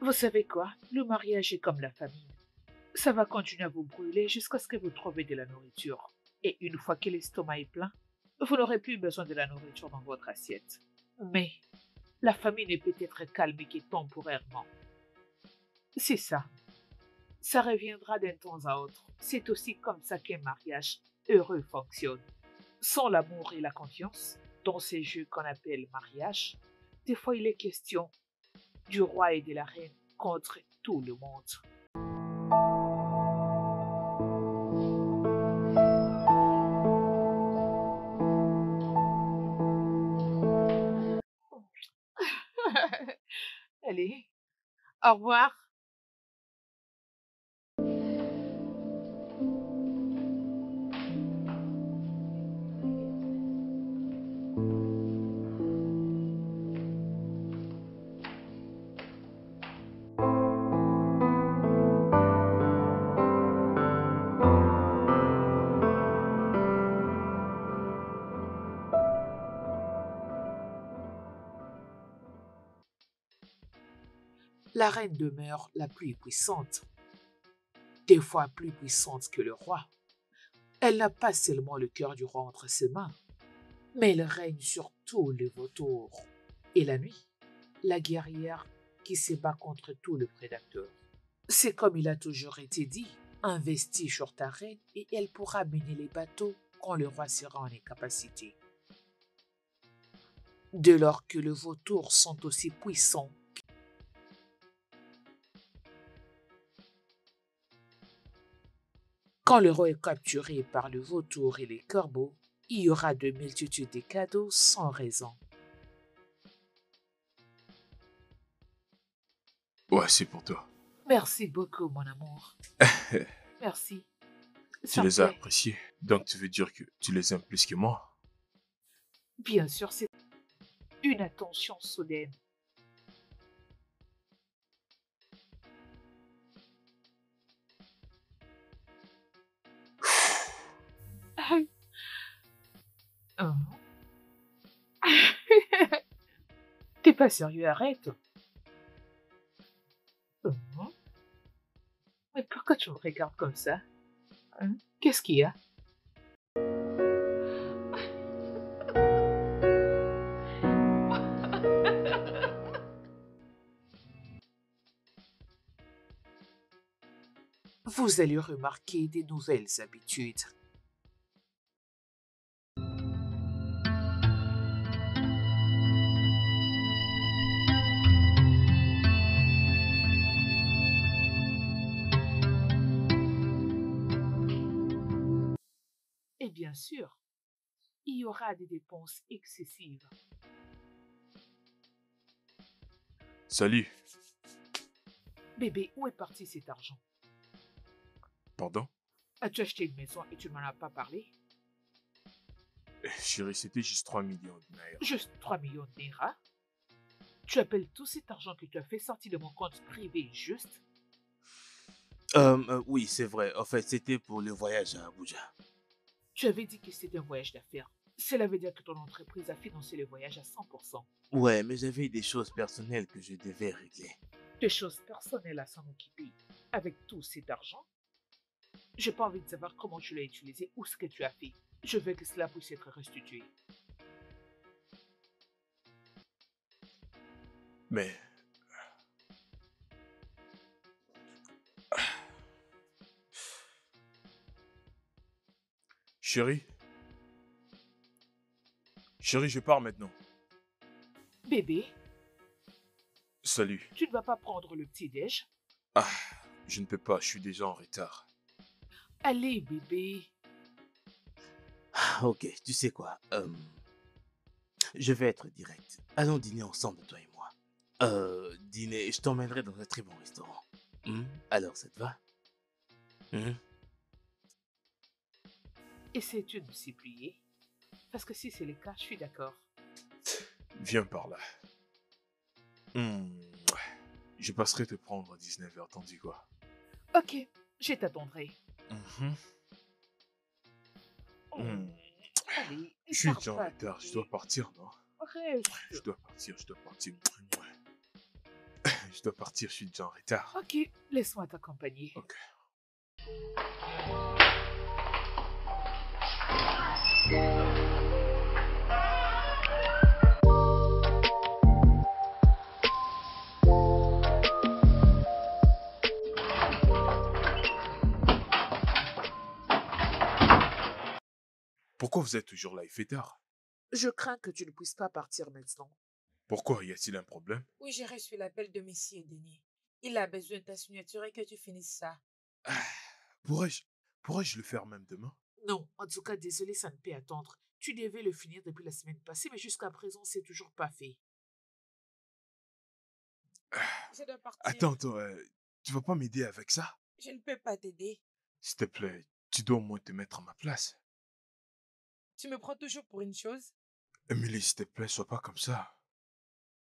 Vous savez quoi? Le mariage est comme la famine. Ça va continuer à vous brûler jusqu'à ce que vous trouviez de la nourriture. Et une fois que l'estomac est plein, vous n'aurez plus besoin de la nourriture dans votre assiette. Mais la famine est peut-être calmée que temporairement. C'est ça. Ça reviendra d'un temps à autre. C'est aussi comme ça qu'un mariage heureux fonctionne. Sans l'amour et la confiance, dans ces jeux qu'on appelle mariage, des fois il est question du roi et de la reine contre tout le monde. Allez, au revoir. La reine demeure la plus puissante, des fois plus puissante que le roi. Elle n'a pas seulement le cœur du roi entre ses mains, mais elle règne sur tous les vautours. Et la nuit, la guerrière qui se bat contre tous les prédateurs. C'est comme il a toujours été dit, investis sur ta reine et elle pourra mener les bateaux quand le roi sera en incapacité. Dès lors que les vautours sont aussi puissants, quand le roi est capturé par le vautour et les corbeaux, il y aura de multitudes de cadeaux sans raison. Ouais, c'est pour toi. Merci beaucoup, mon amour. Merci. Tu Ça me les as plaît. appréciés. Donc tu veux dire que tu les aimes plus que moi? Bien sûr, c'est une attention soudaine. Oh. T'es pas sérieux, arrête. Oh. Mais pourquoi tu me regardes comme ça? Hein? Qu'est-ce qu'il y a? Vous allez remarquer des nouvelles habitudes. Et bien sûr, il y aura des dépenses excessives. Salut. Bébé, où est parti cet argent? Pardon? As-tu acheté une maison et tu ne m'en as pas parlé? Chérie, c'était juste 3 millions de naira. Juste 3 millions de Naira? Tu appelles tout cet argent que tu as fait sortir de mon compte privé juste? Oui, c'est vrai. En fait, c'était pour le voyage à Abuja. Tu avais dit que c'était un voyage d'affaires. Cela veut dire que ton entreprise a financé le voyage à 100%. Ouais, mais j'avais des choses personnelles que je devais régler. Des choses personnelles à s'en occuper. Avec tout cet argent, j'ai pas envie de savoir comment tu l'as utilisé ou ce que tu as fait. Je veux que cela puisse être restitué. Mais chérie, chérie, je pars maintenant. Bébé, Salut. tu ne vas pas prendre le petit-déj? Ah, je ne peux pas, je suis déjà en retard. Allez, bébé. Ah, ok, tu sais quoi? Je vais être direct. Allons dîner ensemble, toi et moi. Dîner, je t'emmènerai dans un très bon restaurant. Alors, ça te va? Hmm. Essaies-tu de s'y plier? Parce que si c'est le cas, je suis d'accord. Viens par là. Hmm, Je passerai te prendre à 19h, t'en dis quoi? Ok, je t'attendrai. Mhm. Oh, Hmm, allez, Je suis tarde déjà en pas, retard, je bébé. dois partir, non? Reste. Je dois partir, je dois partir. je dois partir, je suis déjà en retard. Ok, laisse-moi t'accompagner. Ok. Pourquoi vous êtes toujours là? Il fait tard. Je crains que tu ne puisses pas partir maintenant. Pourquoi? Y a-t-il un problème? Oui, j'ai reçu l'appel de Monsieur Denis. Il a besoin de ta signature et que tu finisses ça. Ah, pourrais-je le faire même demain? Non, en tout cas, désolé, ça ne peut attendre. Tu devais le finir depuis la semaine passée, mais jusqu'à présent, c'est toujours pas fait. Je dois partir. Attends, tu vas pas m'aider avec ça? Je ne peux pas t'aider. S'il te plaît, tu dois au moins te mettre à ma place. Tu me prends toujours pour une chose. Emily, s'il te plaît, sois pas comme ça.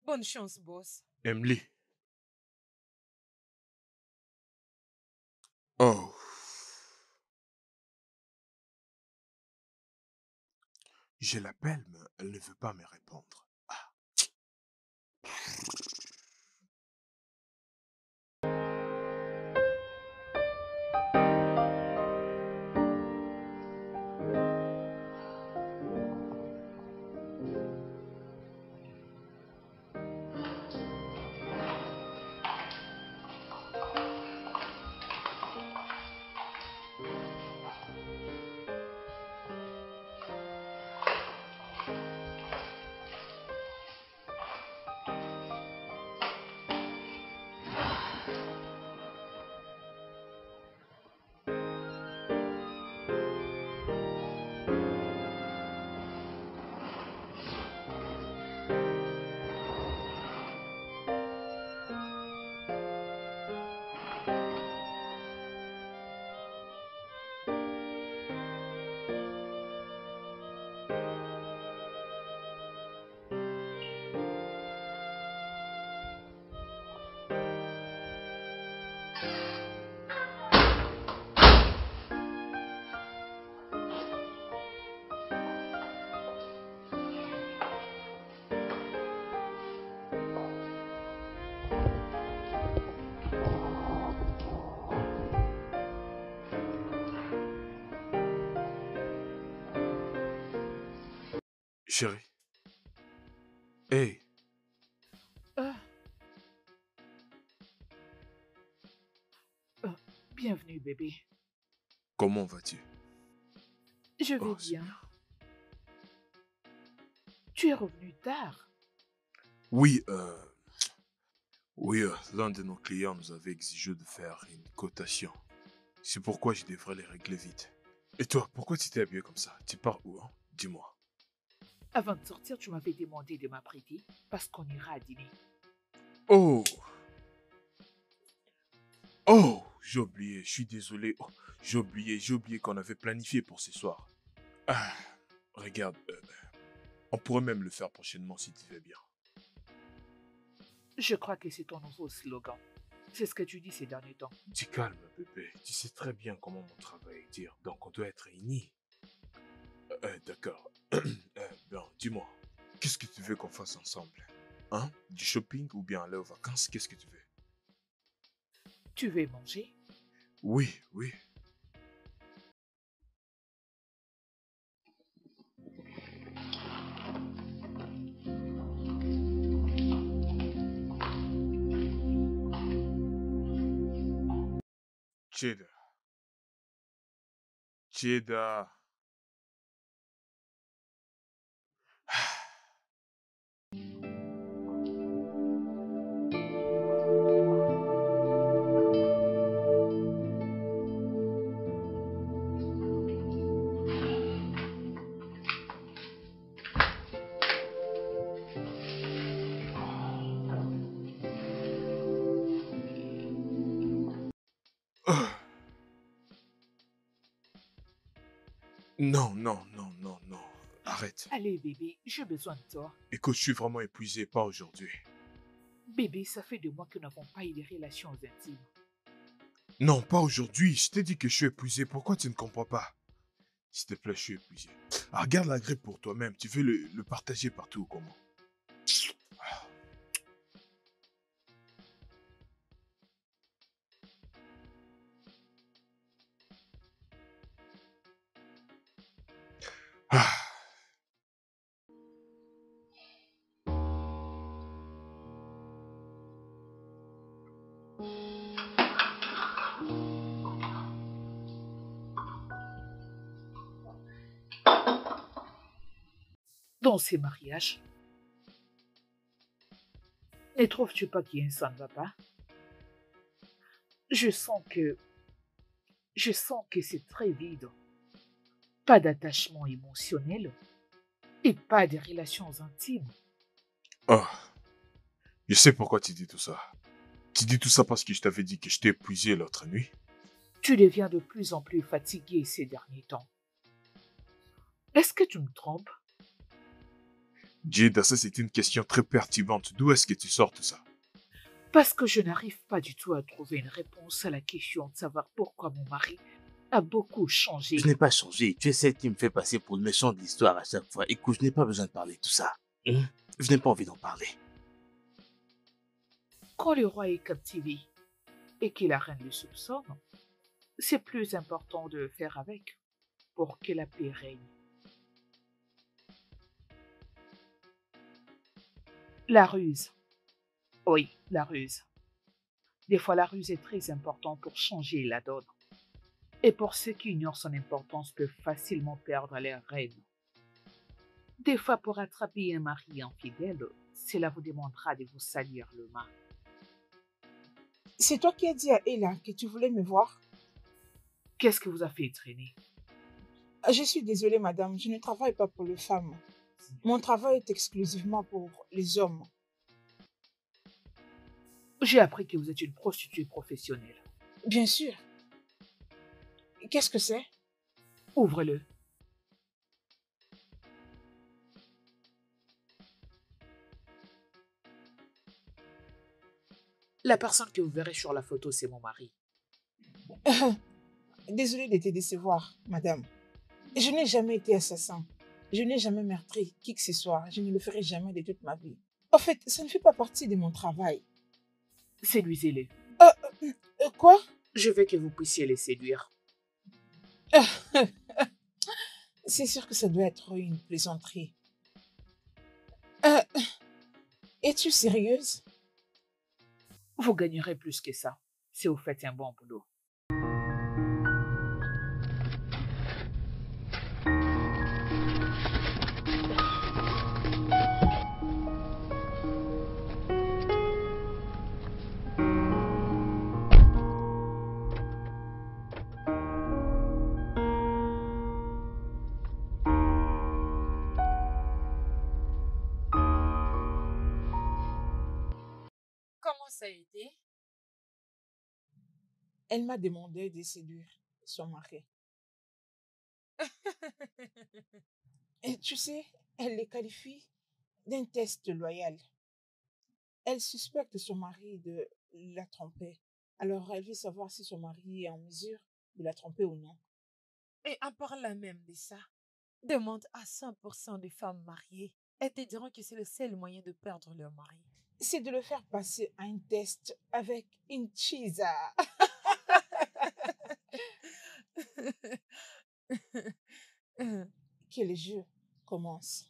Bonne chance, boss. Emily. Oh. Je l'appelle, mais elle ne veut pas me répondre. Ah. Chérie. Hey, Ah. Bienvenue, bébé. comment vas-tu? Je vais Oh, c'est bien. bien. Tu es revenu tard. Oui, l'un de nos clients nous avait exigé de faire une cotation. C'est pourquoi je devrais les régler vite. Et toi, pourquoi tu t'es habillé comme ça? Tu pars où, hein? Dis-moi. Avant de sortir, tu m'avais demandé de m'apprêter parce qu'on ira à dîner. Oh! Oh! J'ai oublié, je suis désolé. Oh, j'ai oublié qu'on avait planifié pour ce soir. Ah, regarde, on pourrait même le faire prochainement si tu veux bien. Je crois que c'est ton nouveau slogan. C'est ce que tu dis ces derniers temps. Tu calmes, bébé. Tu sais très bien comment mon travail est dur, donc on doit être réunis. D'accord. Bon, dis-moi, qu'est-ce que tu veux qu'on fasse ensemble? Hein? Du shopping ou bien aller aux vacances? Qu'est-ce que tu veux? Tu veux manger? Oui, oui. Cheddar. Cheddar. Ah. Non, non, non, non, non. Arrête. Allez, bébé, j'ai besoin de toi. Écoute, je suis vraiment épuisé, pas aujourd'hui. Bébé, ça fait 2 mois que nous n'avons pas eu des relations intimes. Non, pas aujourd'hui. Je t'ai dit que je suis épuisé. Pourquoi tu ne comprends pas? S'il te plaît, je suis épuisé. Ah, regarde la grippe pour toi-même. Tu veux le partager partout ou comment? dans ces mariages. Ne trouves-tu pas qu'il ça ne va pas? Je sens que, je sens que c'est très vide. Pas d'attachement émotionnel et pas de relations intimes. Oh, je sais pourquoi tu dis tout ça. Tu dis tout ça parce que je t'avais dit que je t'ai épuisé l'autre nuit. Tu deviens de plus en plus fatigué ces derniers temps. Est-ce que tu me trompes? Jada, ça c'est une question très perturbante. D'où est-ce que tu sors tout ça? Parce que je n'arrive pas du tout à trouver une réponse à la question de savoir pourquoi mon mari a beaucoup changé. Je n'ai pas changé. Tu es celle qui me fait passer pour le méchant de l'histoire à chaque fois. Écoute, je n'ai pas besoin de parler de tout ça. Je n'ai pas envie d'en parler. Quand le roi est captivé et que la reine le soupçonne, c'est plus important de faire avec pour que la paix règne. La ruse. Oui, la ruse. Des fois, la ruse est très importante pour changer la donne. Et pour ceux qui ignorent son importance peuvent facilement perdre leur reine. Des fois, pour attraper un mari infidèle, cela vous demandera de vous salir le main. C'est toi qui as dit à Ella que tu voulais me voir? Qu'est-ce que vous a fait traîner? Je suis désolée, madame, je ne travaille pas pour les femmes. Mon travail est exclusivement pour les hommes. J'ai appris que vous êtes une prostituée professionnelle. Bien sûr. Qu'est-ce que c'est? Ouvrez-le. La personne que vous verrez sur la photo, c'est mon mari. Désolée de te décevoir, madame. Je n'ai jamais été assassin. Je n'ai jamais meurtri qui que ce soit. Je ne le ferai jamais de toute ma vie. En fait, ça ne fait pas partie de mon travail. Séduisez-les. Quoi? Je veux que vous puissiez les séduire. C'est sûr que ça doit être une plaisanterie. Es-tu sérieuse? Vous gagnerez plus que ça si vous faites un bon boulot. Comment ça a été? Elle m'a demandé de séduire son mari. Et tu sais, elle les qualifie d'un test loyal. Elle suspecte son mari de la tromper. Alors, elle veut savoir si son mari est en mesure de la tromper ou non. Et en parlant même de ça, demande à 100% des femmes mariées. Elles te diront que c'est le seul moyen de perdre leur mari. C'est de le faire passer à un test avec une chisa. Que le jeu commence.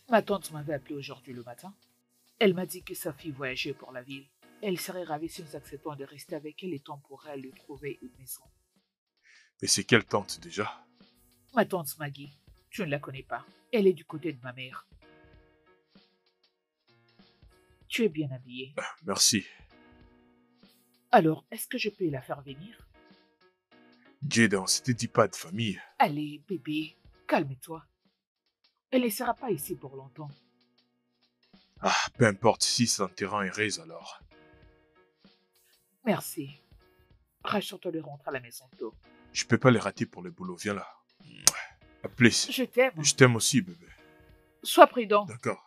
Ma tante m'avait appelé aujourd'hui le matin. Elle m'a dit que sa fille voyageait pour la ville. Elle serait ravie si nous acceptons de rester avec elle et temps pour elle de trouver une maison. Mais c'est quelle tante déjà? Ma tante Maggie, tu ne la connais pas. Elle est du côté de ma mère. Tu es bien habillée. Merci. Alors, est-ce que je peux la faire venir? Jada, on s'était dit pas de famille. Allez, bébé, calme-toi. Elle ne sera pas ici pour longtemps. Ah, peu importe si ça te rend heureuse alors. Merci. Rassure-toi de rentrer à la maison tôt. Je peux pas les rater pour le boulot, viens là. À plus. Je t'aime. Je t'aime aussi, bébé. Sois prudent. D'accord.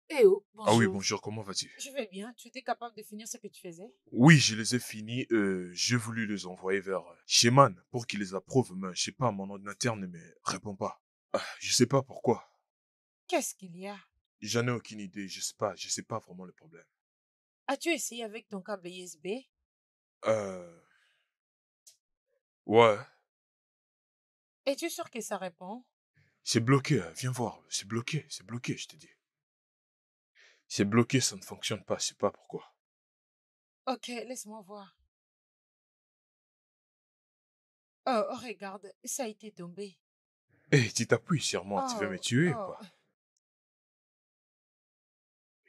Eh oh, Ah oui, bonjour. bonjour, comment vas-tu? Je vais bien. Tu étais capable de finir ce que tu faisais? Oui, je les ai finis. J'ai voulu les envoyer vers Sheman pour qu'il les approuve, mais je sais pas, mon ordinateur ne me répond pas. Ah, je sais pas pourquoi. Qu'est-ce qu'il y a? J'en ai aucune idée, je sais pas vraiment le problème. As-tu essayé avec ton câble USB? Euh... Ouais, Es-tu sûr que ça répond? c'est bloqué, hein, viens voir, c'est bloqué, je te dis. C'est bloqué, ça ne fonctionne pas, je sais pas pourquoi. Ok, laisse-moi voir. Oh, oh, regarde, ça a été tombé. Hé, tu t'appuies sur moi, tu veux me Oh, tuer, oh, quoi?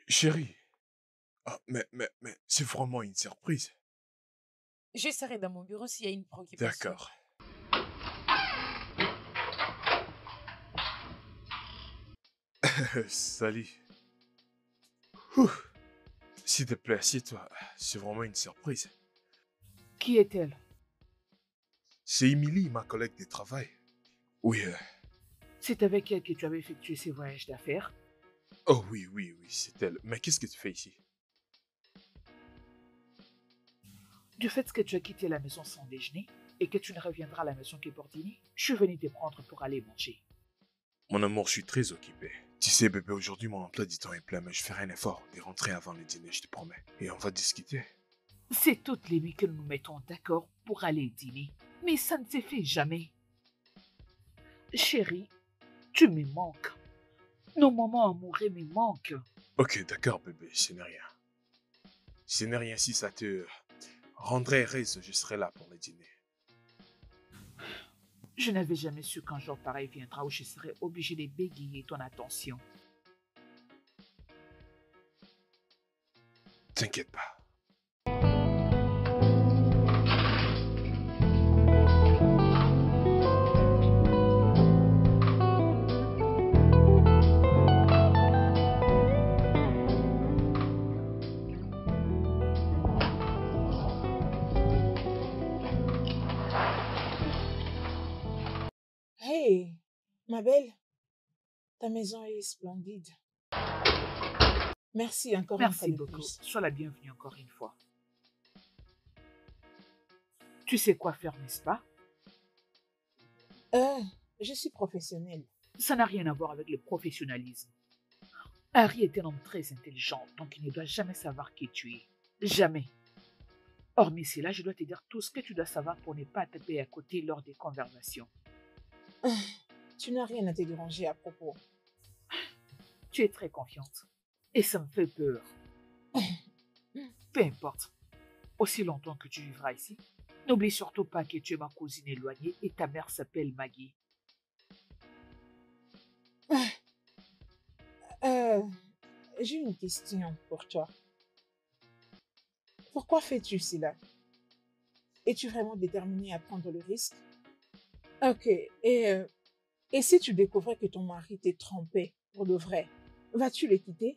Chérie, c'est vraiment une surprise. je serai dans mon bureau s'il y a une préoccupation. D'accord. Salut. Ouh. S'il te plaît, assieds-toi. C'est vraiment une surprise. Qui est-elle? C'est Emily, ma collègue de travail. Oui, C'est avec elle que tu avais effectué ces voyages d'affaires? oh oui, c'est elle. Mais qu'est-ce que tu fais ici? Du fait que tu as quitté la maison sans déjeuner et que tu ne reviendras à la maison que pour dîner, je suis venu te prendre pour aller manger. Mon amour, je suis très occupé. Tu sais, bébé, aujourd'hui, mon emploi du temps est plein, mais je ferai un effort de rentrer avant le dîner, je te promets. Et on va discuter. C'est toutes les nuits que nous nous mettons d'accord pour aller dîner, mais ça ne se fait jamais. Chérie, tu me manques. Nos moments amoureux me manquent. Ok, d'accord, bébé, ce n'est rien. Ce n'est rien si ça te rendrait heureuse, je serai là pour le dîner. Je n'avais jamais su qu'un jour pareil viendra où je serais obligée de bégayer ton attention. T'inquiète pas. Hey, ma belle, ta maison est splendide. Merci encore une fois Merci de beaucoup. plus. Sois la bienvenue encore une fois. Tu sais quoi faire, n'est-ce pas? Je suis professionnelle. Ça n'a rien à voir avec le professionnalisme. Harry est un homme très intelligent, donc il ne doit jamais savoir qui tu es. Jamais. Hormis cela, je dois te dire tout ce que tu dois savoir pour ne pas taper à côté lors des conversations. Tu n'as rien à te déranger à propos. Tu es très confiante. Et ça me fait peur. Peu importe. Aussi longtemps que tu vivras ici, n'oublie surtout pas que tu es ma cousine éloignée et ta mère s'appelle Maggie. J'ai une question pour toi. Pourquoi fais-tu cela? Es-tu vraiment déterminée à prendre le risque? Ok, et si tu découvrais que ton mari t'est trompé pour de vrai, vas-tu le quitter?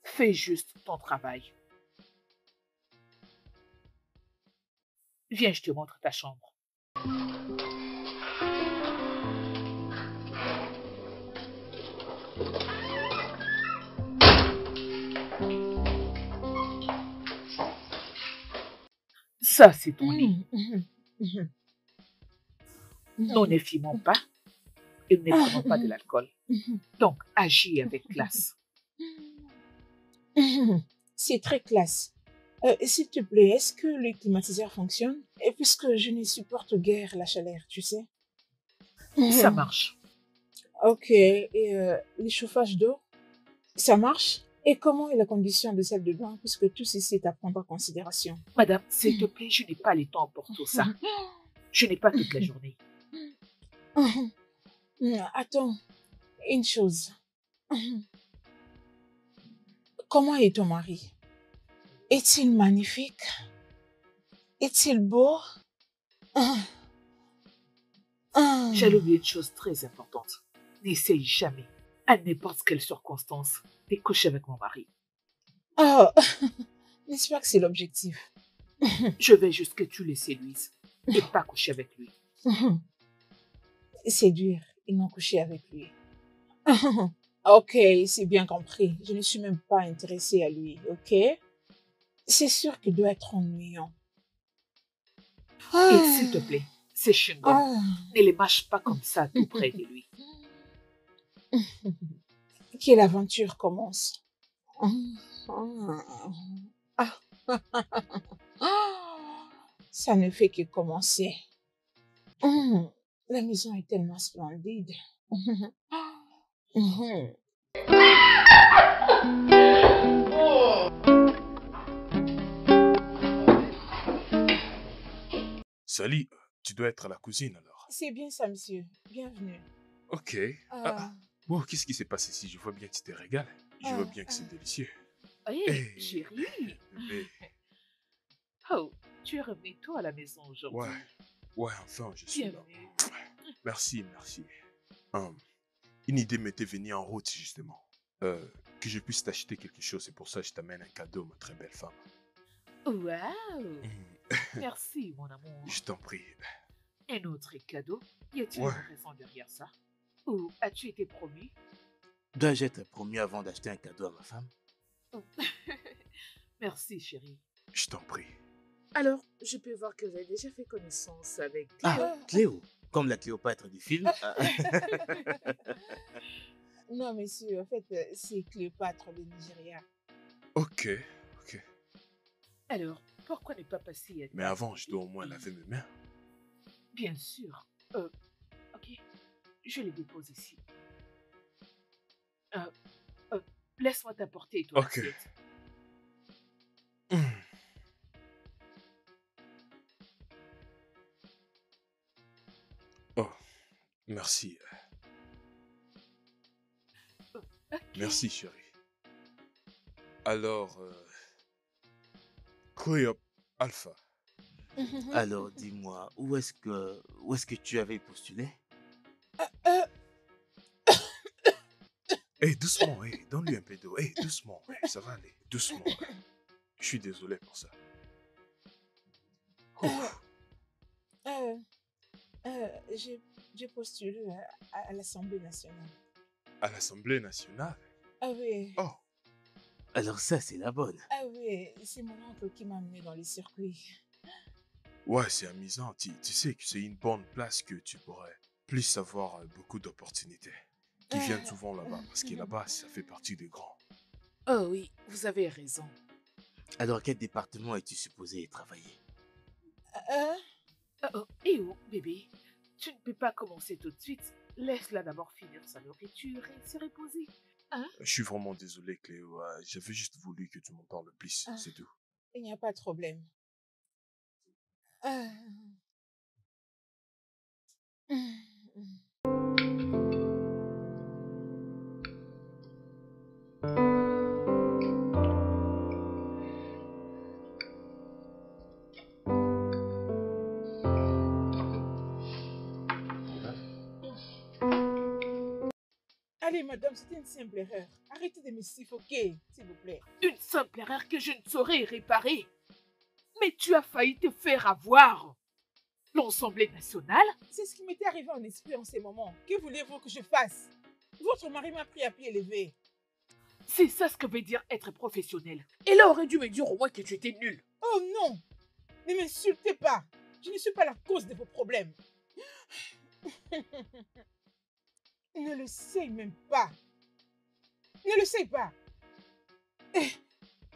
Fais juste ton travail. Viens, je te montre ta chambre. Ça, c'est ton lit. Nous ne fumons pas et nous ne prenons pas de l'alcool. Donc, agis avec classe. C'est très classe. S'il te plaît, est-ce que le climatiseur fonctionne? Et puisque je ne supporte guère la chaleur, tu sais. Ça marche. Ok, et les chauffages d'eau, ça marche? Et comment est la condition de celle de bain, puisque tout ceci est à prendre en considération? Madame, s'il te plaît, je n'ai pas le temps pour tout ça. Je n'ai pas toute la journée. Attends, une chose. Comment est ton mari? Est-il magnifique? Est-il beau? J'allais oublier une chose très importante. N'essaye jamais, à n'importe quelle circonstance, de coucher avec mon mari. Oh, n'est-ce pas que c'est l'objectif? Je veux juste que tu le séduises et pas coucher avec lui. Séduire et non coucher avec lui. Ok, c'est bien compris. Je ne suis même pas intéressée à lui, ok? C'est sûr qu'il doit être ennuyant. Et s'il te plaît, ces chewing-gums, ne les mâche pas comme ça tout près de lui. Que l'aventure commence. Ah. Ça ne fait que commencer. La maison est tellement splendide. Sally, tu dois être la cousine alors. C'est bien ça, monsieur. Bienvenue. Ok. Ah, Bon, qu'est-ce qui s'est passé ici? Je vois bien que tu te régales. Je vois bien que c'est délicieux. Hé, Hey, chérie. bébé. Oh, tu es revenu tôt à la maison Ouais, aujourd'hui. ouais, enfin, je suis là. Bienvenue. Merci, merci. Une idée m'était venue en route, justement. Que je puisse t'acheter quelque chose, c'est pour ça que je t'amène un cadeau, ma très belle femme. Waouh. Hmm, Merci, mon amour. Je t'en prie. Un autre cadeau? Y a-t-il Ouais. une raison derrière ça? Ou as-tu été promu? Dois-je être promu avant d'acheter un cadeau à ma femme? Merci, chérie. Je t'en prie. Alors, je peux voir que vous avez déjà fait connaissance avec Ah, Cléo. Cléo, comme la Cléopâtre du film. non, monsieur, en fait, c'est Cléopâtre de Nigeria. Ok, ok. Alors, pourquoi ne pas passer à Mais avant, je dois au moins laver mes mains. Bien sûr. Ok. Je les dépose ici. Laisse-moi t'apporter ton Ok. assiette. Hmm. Oh, merci. Ok. Merci, chérie. Alors, Cléop Alpha. Alors, dis-moi, où est-ce que tu avais postulé? Hé, doucement, hé, donne-lui un peu d'eau. Hé, doucement, ça va aller, doucement. Je suis désolé pour ça. Ouf. J'ai postulé à l'Assemblée nationale. À l'Assemblée nationale? Ah oui, Oh, Alors ça, c'est la bonne. ah oui, c'est mon oncle qui m'a amené dans les circuits. ouais, c'est amusant. Tu sais que c'est une bonne place que tu pourrais plus avoir beaucoup d'opportunités qui viennent souvent là-bas. Parce que là-bas, ça fait partie des grands. Oh oui, vous avez raison. Alors, quel département es-tu supposé travailler? Et oh, bébé, tu ne peux pas commencer tout de suite. Laisse-la d'abord finir sa nourriture et se reposer. Hein? Je suis vraiment désolé, Cléo. J'avais juste voulu que tu m'en parles plus, c'est tout. Il n'y a pas de problème. Ah. Allez, madame, c'était une simple erreur. Arrêtez de me suffoquer, s'il vous plaît. Une simple erreur que je ne saurais réparer. Mais tu as failli te faire avoir. L'Assemblée nationale? C'est ce qui m'était arrivé en esprit en ces moments. Que voulez-vous que je fasse? Votre mari m'a pris à pied levé. C'est ça ce que veut dire être professionnel. Elle aurait dû me dire au moins que tu étais nul. Oh non! Ne m'insultez pas. Je ne suis pas la cause de vos problèmes. Ne le sais même pas. Ne le sais pas. Eh,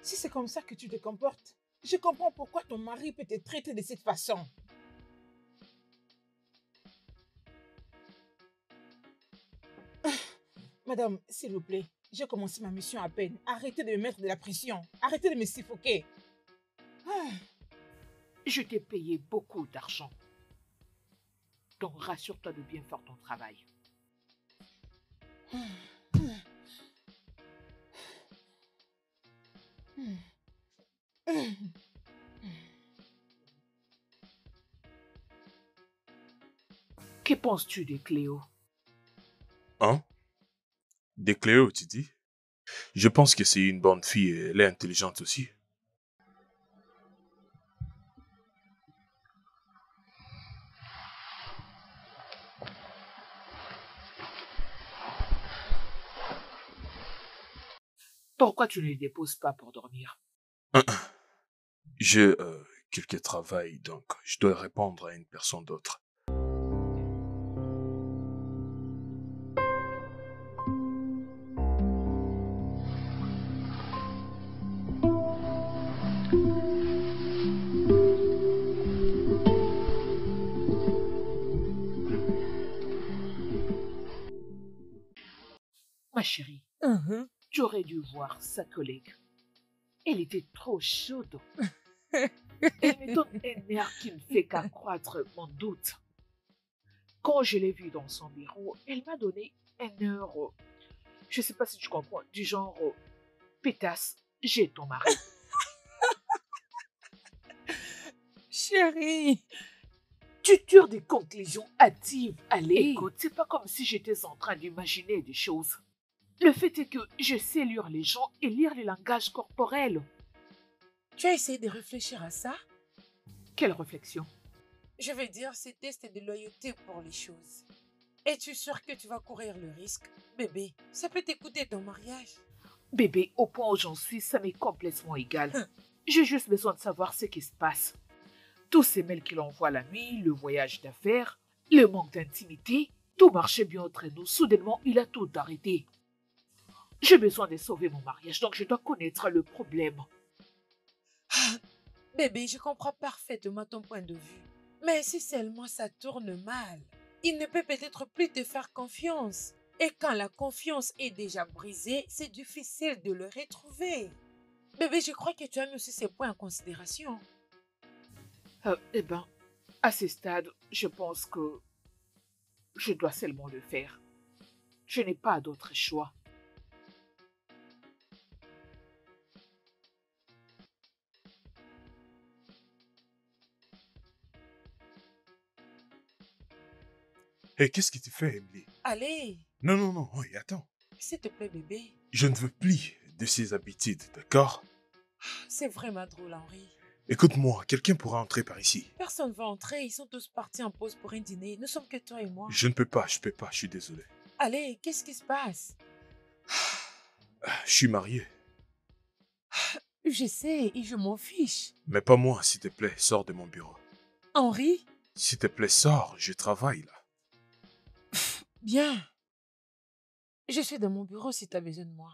si c'est comme ça que tu te comportes, je comprends pourquoi ton mari peut te traiter de cette façon. Madame, s'il vous plaît, j'ai commencé ma mission à peine. Arrêtez de me mettre de la pression. Arrêtez de me suffoquer. Ah. Je t'ai payé beaucoup d'argent. Donc rassure-toi de bien faire ton travail. Que penses-tu de Cléo? Hein? Des Cléo, tu dis? Je pense que c'est une bonne fille et elle est intelligente aussi. Pourquoi tu ne les déposes pas pour dormir? J'ai quelques travail, donc je dois répondre à une personne d'autre. Ma chérie, Mhm. tu aurais dû voir sa collègue. Elle était trop chaude. Elle me donne un air qui ne fait qu'accroître mon doute. Quand je l'ai vue dans son bureau, elle m'a donné un air, je ne sais pas si tu comprends, du genre pétasse, j'ai ton mari. Chérie, Tu tires des conclusions hâtives. allez. Écoute, c'est pas comme si j'étais en train d'imaginer des choses. Le fait est que je sais lire les gens et lire les langages corporels. Tu as essayé de réfléchir à ça? Quelle réflexion. Je veux dire, ces tests de loyauté pour les choses. Es-tu sûr que tu vas courir le risque? Bébé, ça peut t'écouter ton mariage. Bébé, au point où j'en suis, ça m'est complètement égal. J'ai juste besoin de savoir ce qui se passe. Tous ces mails qu'il envoie la nuit, le voyage d'affaires, le manque d'intimité, tout marchait bien entre nous. Soudainement, il a tout arrêté. J'ai besoin de sauver mon mariage, donc je dois connaître le problème. Bébé, je comprends parfaitement ton point de vue. Mais si seulement ça tourne mal, il ne peut peut-être plus te faire confiance. Et quand la confiance est déjà brisée, c'est difficile de le retrouver. Bébé, je crois que tu as mis aussi ces points en considération. Eh ben, à ce stade, je pense que je dois seulement le faire. Je n'ai pas d'autre choix. Hé, qu'est-ce que tu fais, Emily? Allez, Non, non, non, oui, attends. s'il te plaît, bébé. Je ne veux plus de ces habitudes, d'accord? C'est vraiment drôle, Henri. Écoute-moi, quelqu'un pourra entrer par ici. Personne ne va entrer, ils sont tous partis en pause pour un dîner. Nous sommes que toi et moi. Je ne peux pas, je suis désolé. Allez, qu'est-ce qui se passe? Je suis marié. Je sais et je m'en fiche. Mais pas moi, s'il te plaît, sors de mon bureau. Henri? S'il te plaît, sors, je travaille là. Bien. Je suis dans mon bureau si tu as besoin de moi.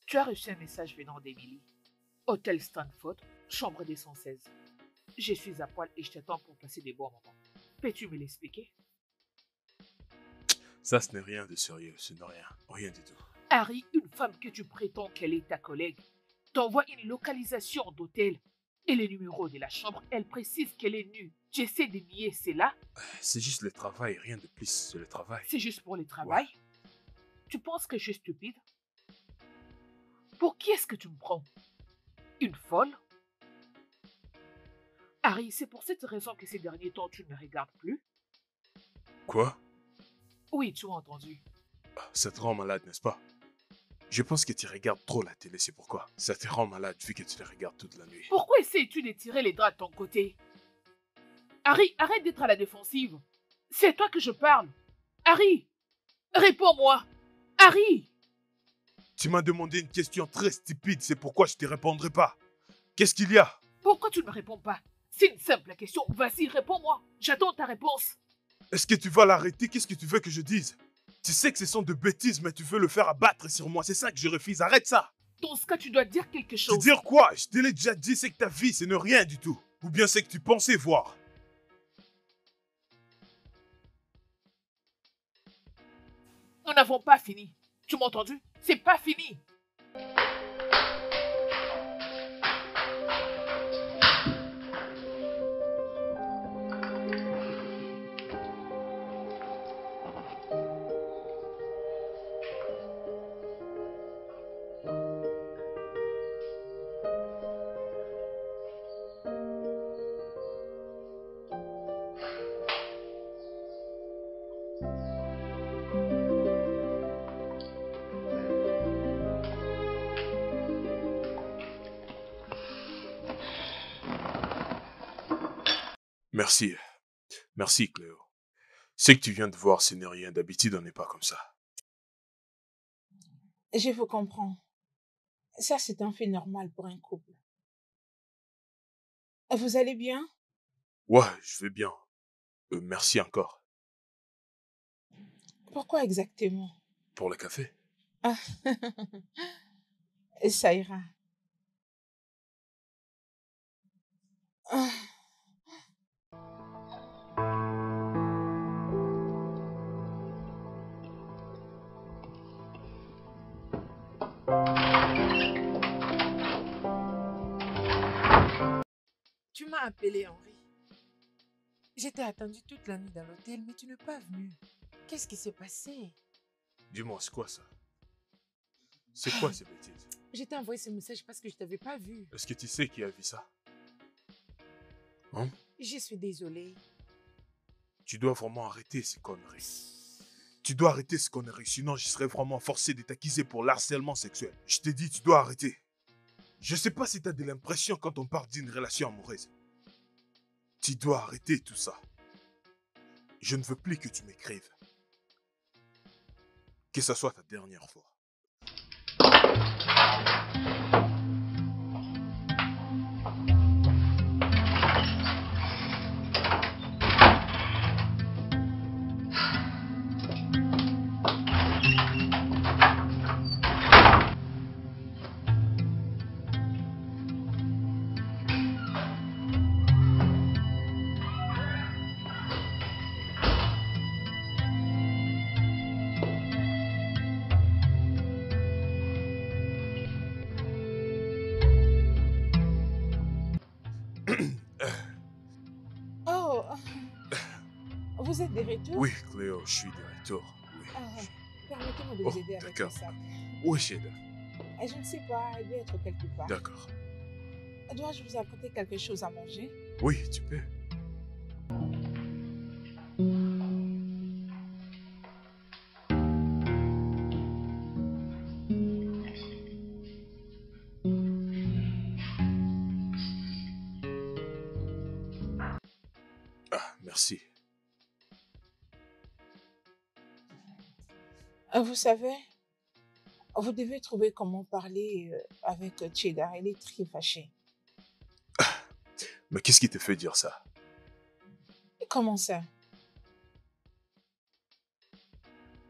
Tu as reçu un message venant d'Emily. Hôtel Stanford, chambre des 116. Je suis à poil et je t'attends pour passer des bons moments. Peux-tu me l'expliquer? Ça, ce n'est rien de sérieux, ce n'est rien. Rien du tout. Harry, une femme que tu prétends qu'elle est ta collègue, t'envoie une localisation d'hôtel et le numéro de la chambre, elle précise qu'elle est nue. Tu essaies de nier cela? C'est juste le travail, rien de plus, c'est le travail. C'est juste pour le travail? Tu penses que je suis stupide? Pour qui est-ce que tu me prends? Une folle? Harry, c'est pour cette raison que ces derniers temps tu ne me regardes plus? Quoi? Oui, tu as entendu. Ça te rend malade, n'est-ce pas? Je pense que tu regardes trop la télé, c'est pourquoi. Ça te rend malade vu que tu les regardes toute la nuit. Pourquoi essaies-tu de tirer les draps de ton côté? Harry, arrête d'être à la défensive. C'est à toi que je parle. Harry, réponds-moi. Harry! Tu m'as demandé une question très stupide, c'est pourquoi je te répondrai pas. Qu'est-ce qu'il y a? Pourquoi tu ne me réponds pas? C'est une simple question. Vas-y, réponds-moi. J'attends ta réponse. Est-ce que tu vas l'arrêter? Qu'est-ce que tu veux que je dise? Tu sais que ce sont de bêtises, mais tu veux le faire abattre sur moi. C'est ça que je refuse. Arrête ça! Dans ce cas, tu dois dire quelque Tu chose. dire quoi? Je te l'ai déjà dit, c'est que ta vie, ce n'est rien du tout. Ou bien c'est que tu pensais voir. Nous n'avons pas fini. Tu m'as entendu? C'est pas fini. Merci. Merci, Cléo. Ce que tu viens de voir, ce n'est rien. D'habitude, on n'est pas comme ça. Je vous comprends. Ça, c'est un fait normal pour un couple. Vous allez bien? Ouais, je vais bien. Merci encore. Pourquoi exactement? Pour le café? Ah, ça ira. Ah, Tu m'as appelé, Henri. Je t'ai attendu toute la nuit dans l'hôtel, mais tu n'es pas venu. Qu'est-ce qui s'est passé? Dis-moi, c'est quoi ça? C'est quoi ces bêtises? Je t'ai envoyé ce message parce que je t'avais pas vu. Est-ce que tu sais qui a vu ça? Hein? Je suis désolée. Tu dois vraiment arrêter ces conneries. Tu dois arrêter ces conneries, sinon je serais vraiment forcé de t'accuser pour l'harcèlement sexuel. Je t'ai dit, tu dois arrêter. Je sais pas si t'as de l'impression quand on parle d'une relation amoureuse. Tu dois arrêter tout ça. Je ne veux plus que tu m'écrives. Que ça soit ta dernière fois. oh, vous êtes de retour? Oui, Cléo, je suis de retour. Oui. Ah, permettez-moi de Oh, vous aider avec le d'accord. sac. Oui, Sheda. Je ne sais pas, il doit être quelque part. D'accord. Dois-je vous apporter quelque chose à manger? Oui, tu peux. Ah, merci. Vous savez, vous devez trouver comment parler avec Cheddar. Elle est très fâchée. Mais qu'est-ce qui te fait dire ça? Comment ça?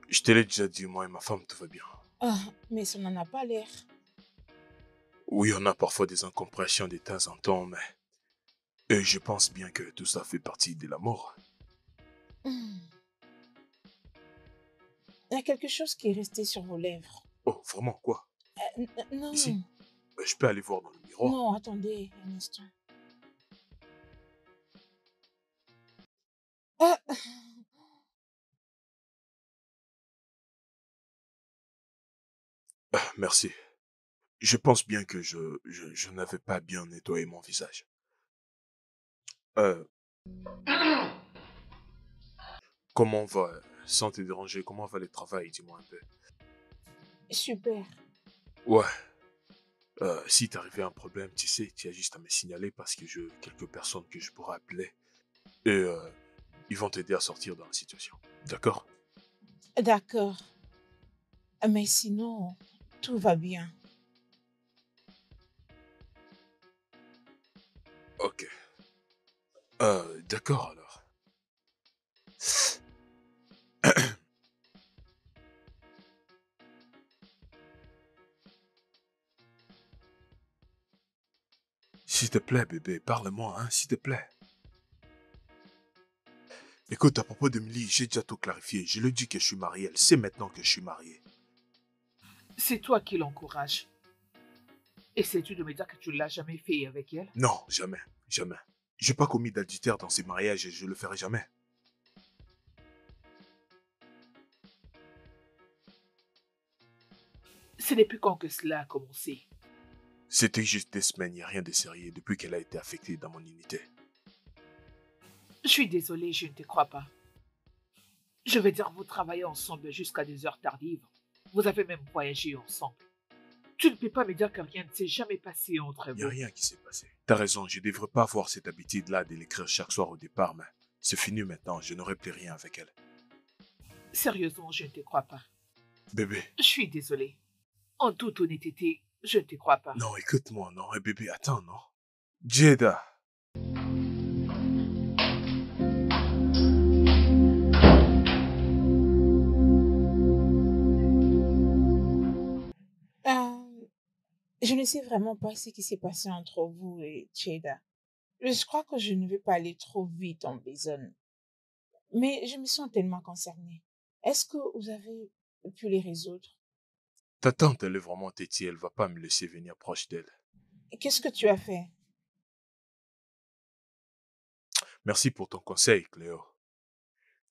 Je te l'ai déjà dit, moi et ma femme, tout va bien. Ah, mais ça n'en a pas l'air. Oui, on a parfois des incompréhensions de temps en temps, mais... je pense bien que tout ça fait partie de l'amour. Hmm. Il y a quelque chose qui est resté sur vos lèvres. Oh, vraiment, quoi? Non. Ici? Je peux aller voir dans le miroir? Non, attendez un instant. Ah, Ah, merci. Je pense bien que je n'avais pas bien nettoyé mon visage. Euh, comment va, sans te déranger, comment va le travail, dis-moi un peu. super. Ouais, si t'arrivait un problème, tu sais, tu as juste à me signaler parce que j'ai quelques personnes que je pourrais appeler et ils vont t'aider à sortir dans la situation. D'accord? D'accord. Mais sinon, tout va bien. Ok. D'accord alors. S'il te plaît, bébé, parle-moi, hein, s'il te plaît. Écoute, à propos d'Emily, j'ai déjà tout clarifié. Je lui ai dit que je suis marié. Elle sait maintenant que je suis marié. C'est toi qui l'encourage. Essaies-tu de me dire que tu ne l'as jamais fait avec elle? Non, jamais, jamais. J'ai pas commis d'adultère dans ces mariages et je le ferai jamais. C'est depuis quand que cela a commencé? C'était juste des semaines, il n'y a rien de sérieux depuis qu'elle a été affectée dans mon unité. Je suis désolée, je ne te crois pas. Je veux dire, vous travaillez ensemble jusqu'à des heures tardives. Vous avez même voyagé ensemble. Tu ne peux pas me dire que rien ne s'est jamais passé entre Il n'y a vous. rien qui s'est passé. T'as raison, je devrais pas avoir cette habitude-là de l'écrire chaque soir au départ, mais c'est fini maintenant, je n'aurai plus rien avec elle. Sérieusement, je ne te crois pas. Bébé, Je suis désolée. En toute honnêteté, je ne te crois pas. non, écoute-moi, non, bébé, attends, non. Jeda, Je ne sais vraiment pas ce qui s'est passé entre vous et Cheda. Je crois que je ne vais pas aller trop vite en besogne. Mais je me sens tellement concernée. Est-ce que vous avez pu les résoudre? Ta tante, elle est vraiment têtue, elle va pas me laisser venir proche d'elle. Et qu'est-ce que tu as fait? Merci pour ton conseil, Cléo.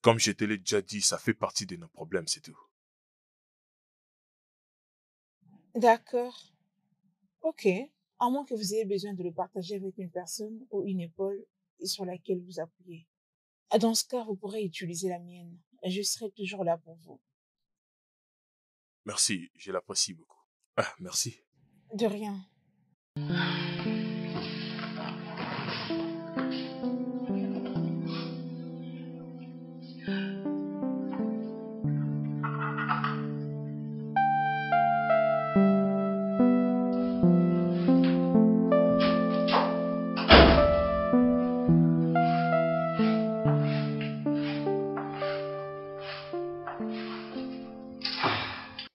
Comme je te l'ai déjà dit, ça fait partie de nos problèmes, c'est tout. D'accord. Ok. À moins que vous ayez besoin de le partager avec une personne ou une épaule sur laquelle vous appuyez. Dans ce cas, vous pourrez utiliser la mienne. Je serai toujours là pour vous. Merci, je l'apprécie beaucoup. Ah, merci. De rien.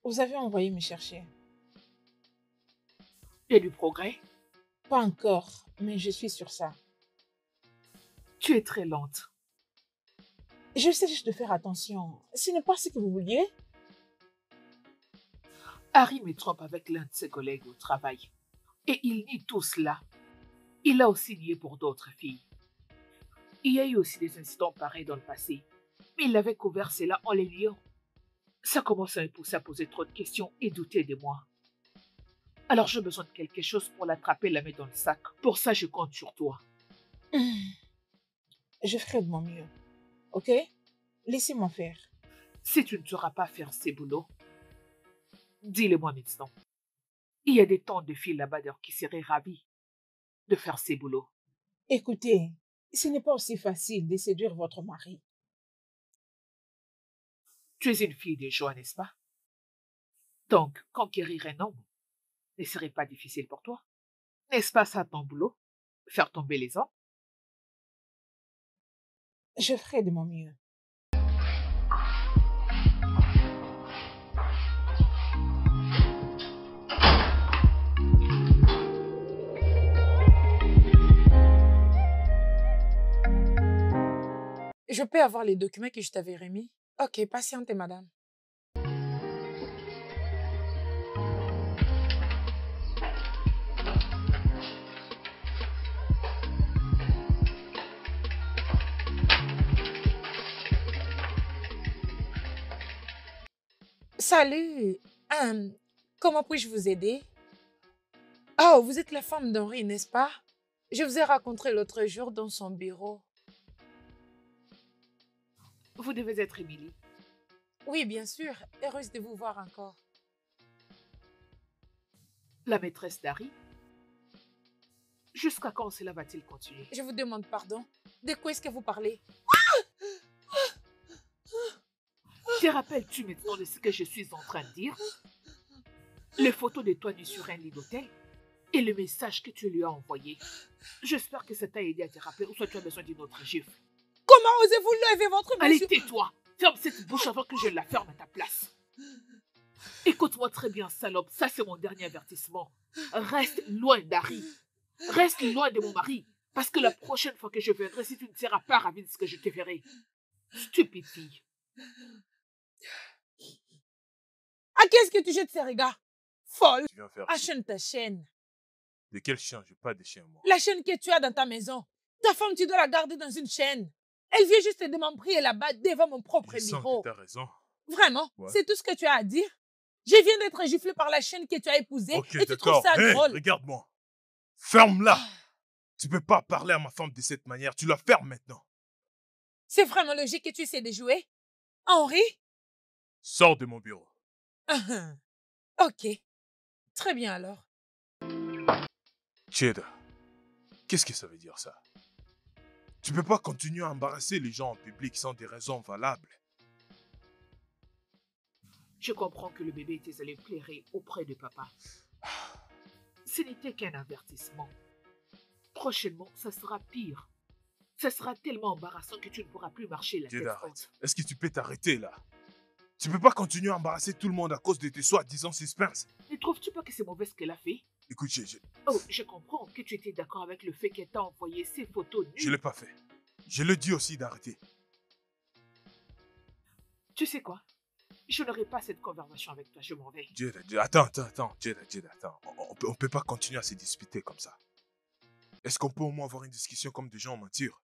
Vous avez envoyé me chercher. Il y a du progrès. Pas encore, mais je suis sur ça. Tu es très lente. Je sais juste de faire attention. Ce n'est pas ce que vous vouliez. Harry me trompe avec l'un de ses collègues au travail. Et il nie tout cela. Il a aussi nié pour d'autres filles. Il y a eu aussi des incidents pareils dans le passé. Mais il avait couvert cela en les niant. Ça commence à me pousser à poser trop de questions et douter de moi. Alors j'ai besoin de quelque chose pour l'attraper et la mettre dans le sac. Pour ça, je compte sur toi. Je ferai de mon mieux. Ok? Laissez-moi faire. Si tu ne sauras pas faire ces boulots, dis-le-moi maintenant. Il y a des tonnes de filles là-bas d'ailleurs qui seraient ravies de faire ces boulots. Écoutez, ce n'est pas aussi facile de séduire votre mari. Tu es une fille de joie, n'est-ce pas? Donc, conquérir un homme ne serait pas difficile pour toi. N'est-ce pas ça ton boulot? Faire tomber les hommes? Je ferai de mon mieux. Je peux avoir les documents que je t'avais remis? Ok, patientez, madame. Salut. Comment puis-je vous aider? Oh, vous êtes la femme d'Henri, n'est-ce pas? Je vous ai rencontré l'autre jour dans son bureau. Vous devez être Émilie. Oui, bien sûr. Heureuse de vous voir encore. La maîtresse d'Harry. Jusqu'à quand cela va-t-il continuer? Je vous demande pardon. De quoi est-ce que vous parlez? Te rappelles-tu maintenant de ce que je suis en train de dire? Les photos de toi nues sur un lit d'hôtel et le message que tu lui as envoyé. J'espère que ça t'a aidé à te rappeler ou soit tu as besoin d'une autre gifle. Comment osez-vous lever votre main Allez, sur... tais-toi! Ferme cette bouche avant que je la ferme à ta place. Écoute-moi très bien, salope. Ça, c'est mon dernier avertissement. Reste loin d'Harry. Reste loin de mon mari. Parce que la prochaine fois que je viendrai, si tu ne seras pas ravi de ce que je te verrai. Stupide fille. À qui est-ce que tu jettes ces regards? Folle! Tu viens faire Achète ta chaîne. De quel chien? J'ai pas de chien, moi. La chaîne que tu as dans ta maison. Ta femme, tu dois la garder dans une chaîne. Elle vient juste de m'emprier là-bas devant mon propre Je sens bureau. que t'as raison. Vraiment? Ouais. C'est tout ce que tu as à dire? Je viens d'être giflée par la chaîne que tu as épousée Ok, et tu trouves d'accord. ça Hey, drôle. regarde-moi. Ferme-la. Tu peux pas parler à ma femme de cette manière. Tu la fermes maintenant. C'est vraiment logique que tu essaies de jouer? Henri? Sors de mon bureau. Ok. Très bien alors. Cheda, qu'est-ce que ça veut dire ça? Tu peux pas continuer à embarrasser les gens en public sans des raisons valables. Je comprends que le bébé était allé pleurer auprès de papa. Ce n'était qu'un avertissement. Prochainement, ça sera pire. Ça sera tellement embarrassant que tu ne pourras plus marcher la tête Cheda, haute. arrête. Est-ce que tu peux t'arrêter là? Tu peux pas continuer à embarrasser tout le monde à cause de tes soi-disant suspens. Ne trouves-tu pas que c'est mauvais ce qu'elle a fait? Écoute, Oh, je comprends que tu étais d'accord avec le fait qu'elle t'a envoyé ces photos je nues. l'ai pas fait. Je le dis aussi d'arrêter. Tu sais quoi? Je n'aurai pas cette conversation avec toi, je m'en vais. Jada, attends. Jada, attends. On peut pas continuer à se disputer comme ça. Est-ce qu'on peut au moins avoir une discussion comme des gens en mature?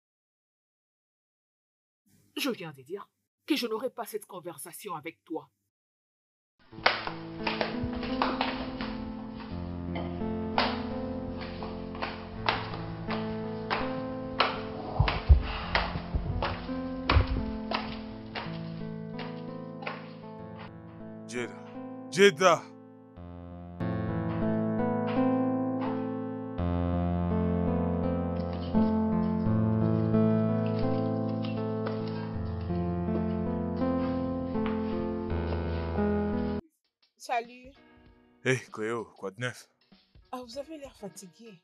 Je viens de dire que je n'aurai pas cette conversation avec toi. Jada. Salut. Hé, Cléo, quoi de neuf? Ah, vous avez l'air fatigué.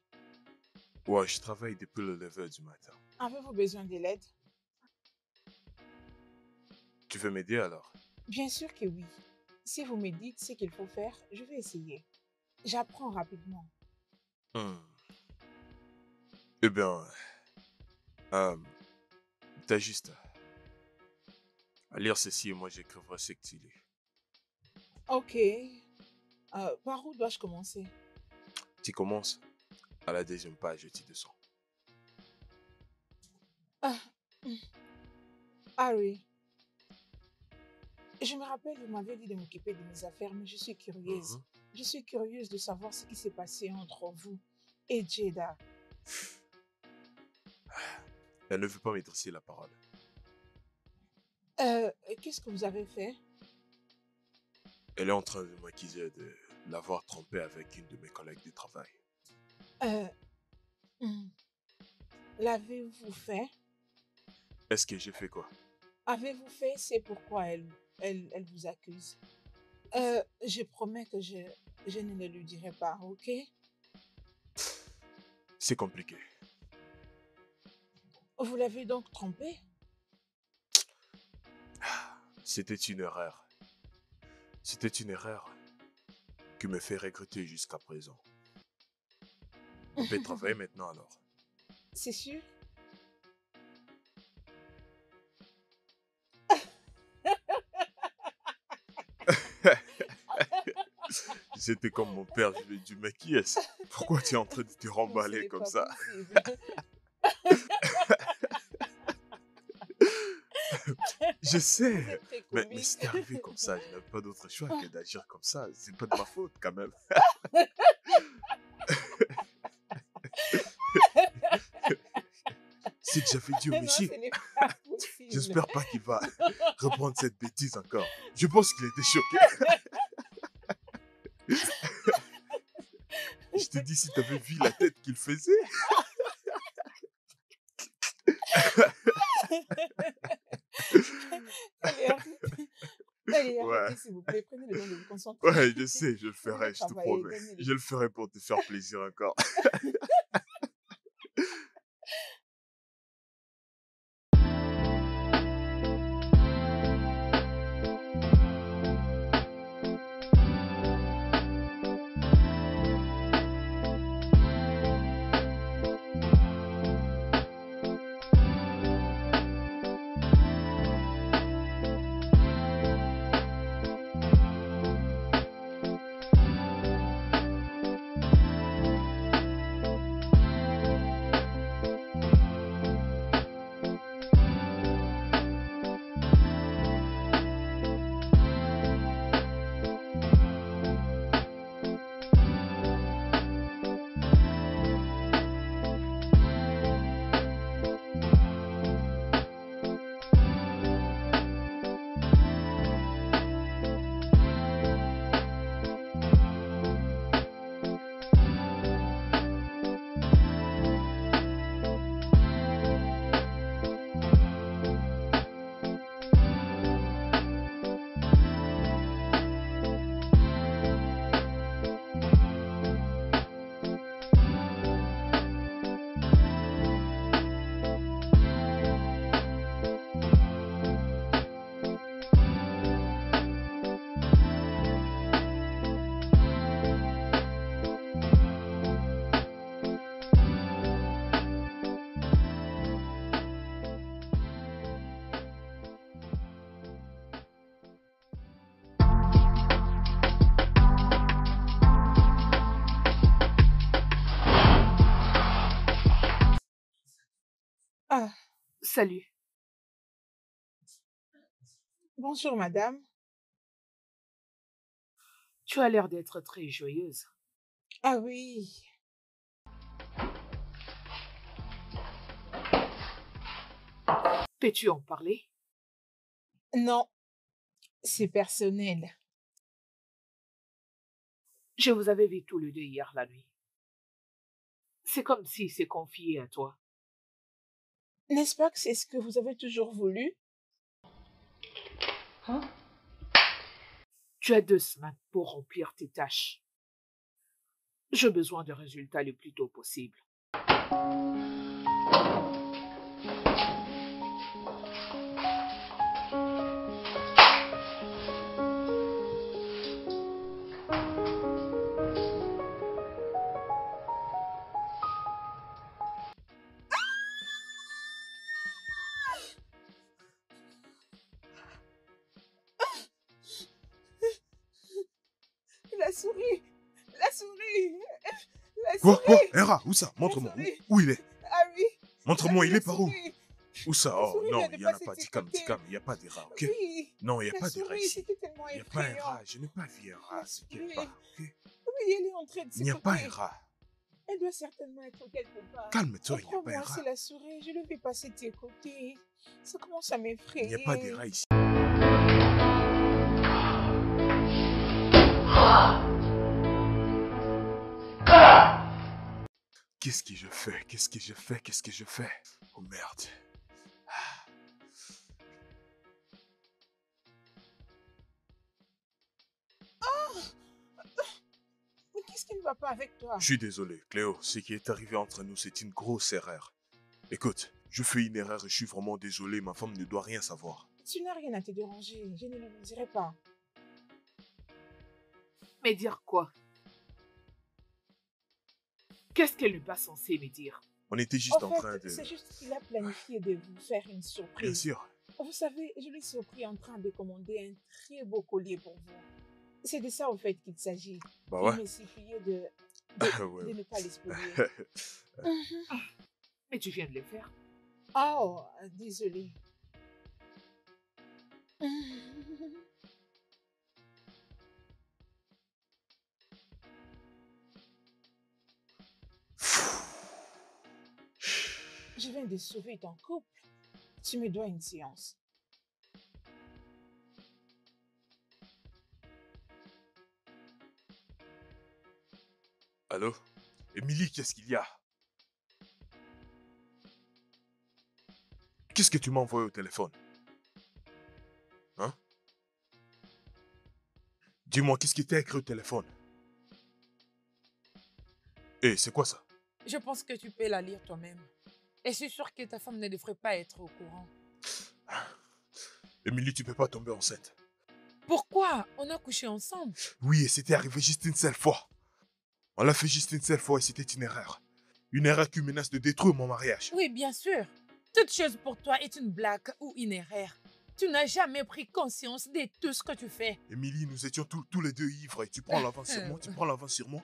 Ouais, je travaille depuis le lever du matin. Avez-vous besoin de l'aide? Tu veux m'aider alors? Bien sûr que oui. Si vous me dites ce qu'il faut faire, je vais essayer. J'apprends rapidement. Hmm. Eh bien, t'as juste à lire ceci et moi j'écrirai ce que tu lis. Ok. Par où dois-je commencer? Tu commences à la deuxième page, tu descends. Ah, hmm. Harry, je me rappelle, vous m'avez dit de m'occuper de mes affaires, mais je suis curieuse. Mhm. Je suis curieuse de savoir ce qui s'est passé entre vous et Jada. Elle ne veut pas m'adresser la parole. Qu'est-ce que vous avez fait? Elle est en train de m'accuser de l'avoir trompé avec une de mes collègues de travail. Euh, hmm. L'avez-vous fait? Est-ce que j'ai fait quoi? Avez-vous fait? C'est pourquoi elle vous accuse. Je promets que je ne le lui dirai pas, ok? C'est compliqué. Vous l'avez donc trompé? C'était une erreur. C'était une erreur qui me fait regretter jusqu'à présent. On peut travailler maintenant alors. C'est sûr? C'était comme mon père, je lui ai dit, mais qui est-ce? Pourquoi tu es en train de te Ce remballer n'est comme pas ça? possible. Je sais, C'est très mais comique. c'est arrivé comme ça, je n'avais pas d'autre choix que d'agir comme ça. C'est pas de ma faute quand même. C'est que j'avais dit au Non, monsieur, ce n'est pas possible. j'espère pas qu'il va reprendre cette bêtise encore. Je pense qu'il était choqué. Je te dis, si t'avais vu la tête qu'il faisait. Allez, Ouais. arrêtez s'il vous plaît. Prenez le temps de vous concentrer. Ouais, je sais, je le Vous devez ferai, je te travailler, promets. donnez-le. Je le ferai pour te faire plaisir encore. Salut. Bonjour, madame. Tu as l'air d'être très joyeuse. Ah oui, Peux-tu en parler? non, c'est personnel. Je vous avais vu tous les deux hier la nuit. C'est comme si c'est confié à toi. N'est-ce pas que c'est ce que vous avez toujours voulu? Tu as 2 semaines pour remplir tes tâches. J'ai besoin de résultats le plus tôt possible. La souris! La souris! La Quoi? souris! Hera, où ça? Montre-moi. souris. Où il est? Ah oui! Montre-moi, il la est par où? souris. Où ça? La Oh souris non, vient il de n'y en a passer pas. de Dis-calme, côté. dis-calme. Il n'y a pas d'Hera, ok? Oui! Non, il n'y a La pas d'Hera souris, ici. c'était tellement Il n'y a pas effrayant. Hera. Je n'ai pas vu Hera. C'est Oui. quelque part, ok? Oui, elle est entrée de ce Il n'y a côté. pas Hera. Elle doit certainement être quelque part. Calme-toi, il n'y a pas Crois-moi, Hera. c'est la souris. Je le vais passer de tes côtés. Ça commence à Il m'effrayer. n'y a pas d'Hera ici. Qu'est-ce que je fais? Qu'est-ce que je fais? Qu'est-ce que je fais? Oh merde. Mais qu'est-ce qui ne va pas avec toi? Je suis désolé, Cléo. Ce qui est arrivé entre nous, c'est une grosse erreur. Écoute, je fais une erreur et je suis vraiment désolé. Ma femme ne doit rien savoir. Tu n'as rien à te déranger. Je ne le dirai pas. Mais dire quoi? Qu'est-ce qu'elle n'est pas censée me dire? On était juste En en train fait, de... c'est juste qu'il a planifié de vous faire une Bien surprise. sûr. Vous savez, je l'ai surpris en train de commander un très beau collier pour vous. C'est de ça, au fait, qu'il s'agit. Bah Il ouais. me suppliait de Ouais. ne pas l'espolier. Mais tu viens de le faire. Oh, désolé. Je viens de sauver ton couple. Tu me dois une séance. Allô? Émilie, qu'est-ce qu'il y a? Qu'est-ce que tu m'as envoyé au téléphone? Hein? Dis-moi, qu'est-ce qui t'a écrit au téléphone? Eh, c'est quoi ça? Je pense que tu peux la lire toi-même. Et je suis sûre que ta femme ne devrait pas être au courant. Émilie, tu peux pas tomber enceinte. Pourquoi? On a couché ensemble. Oui, et c'était arrivé juste une seule fois. On l'a fait juste une seule fois et c'était une erreur. Une erreur qui menace de détruire mon mariage. Oui, bien sûr. Toute chose pour toi est une blague ou une erreur. Tu n'as jamais pris conscience de tout ce que tu fais. Émilie, nous étions tous les deux ivres et tu prends l'avance sur moi, tu prends l'avance sur moi.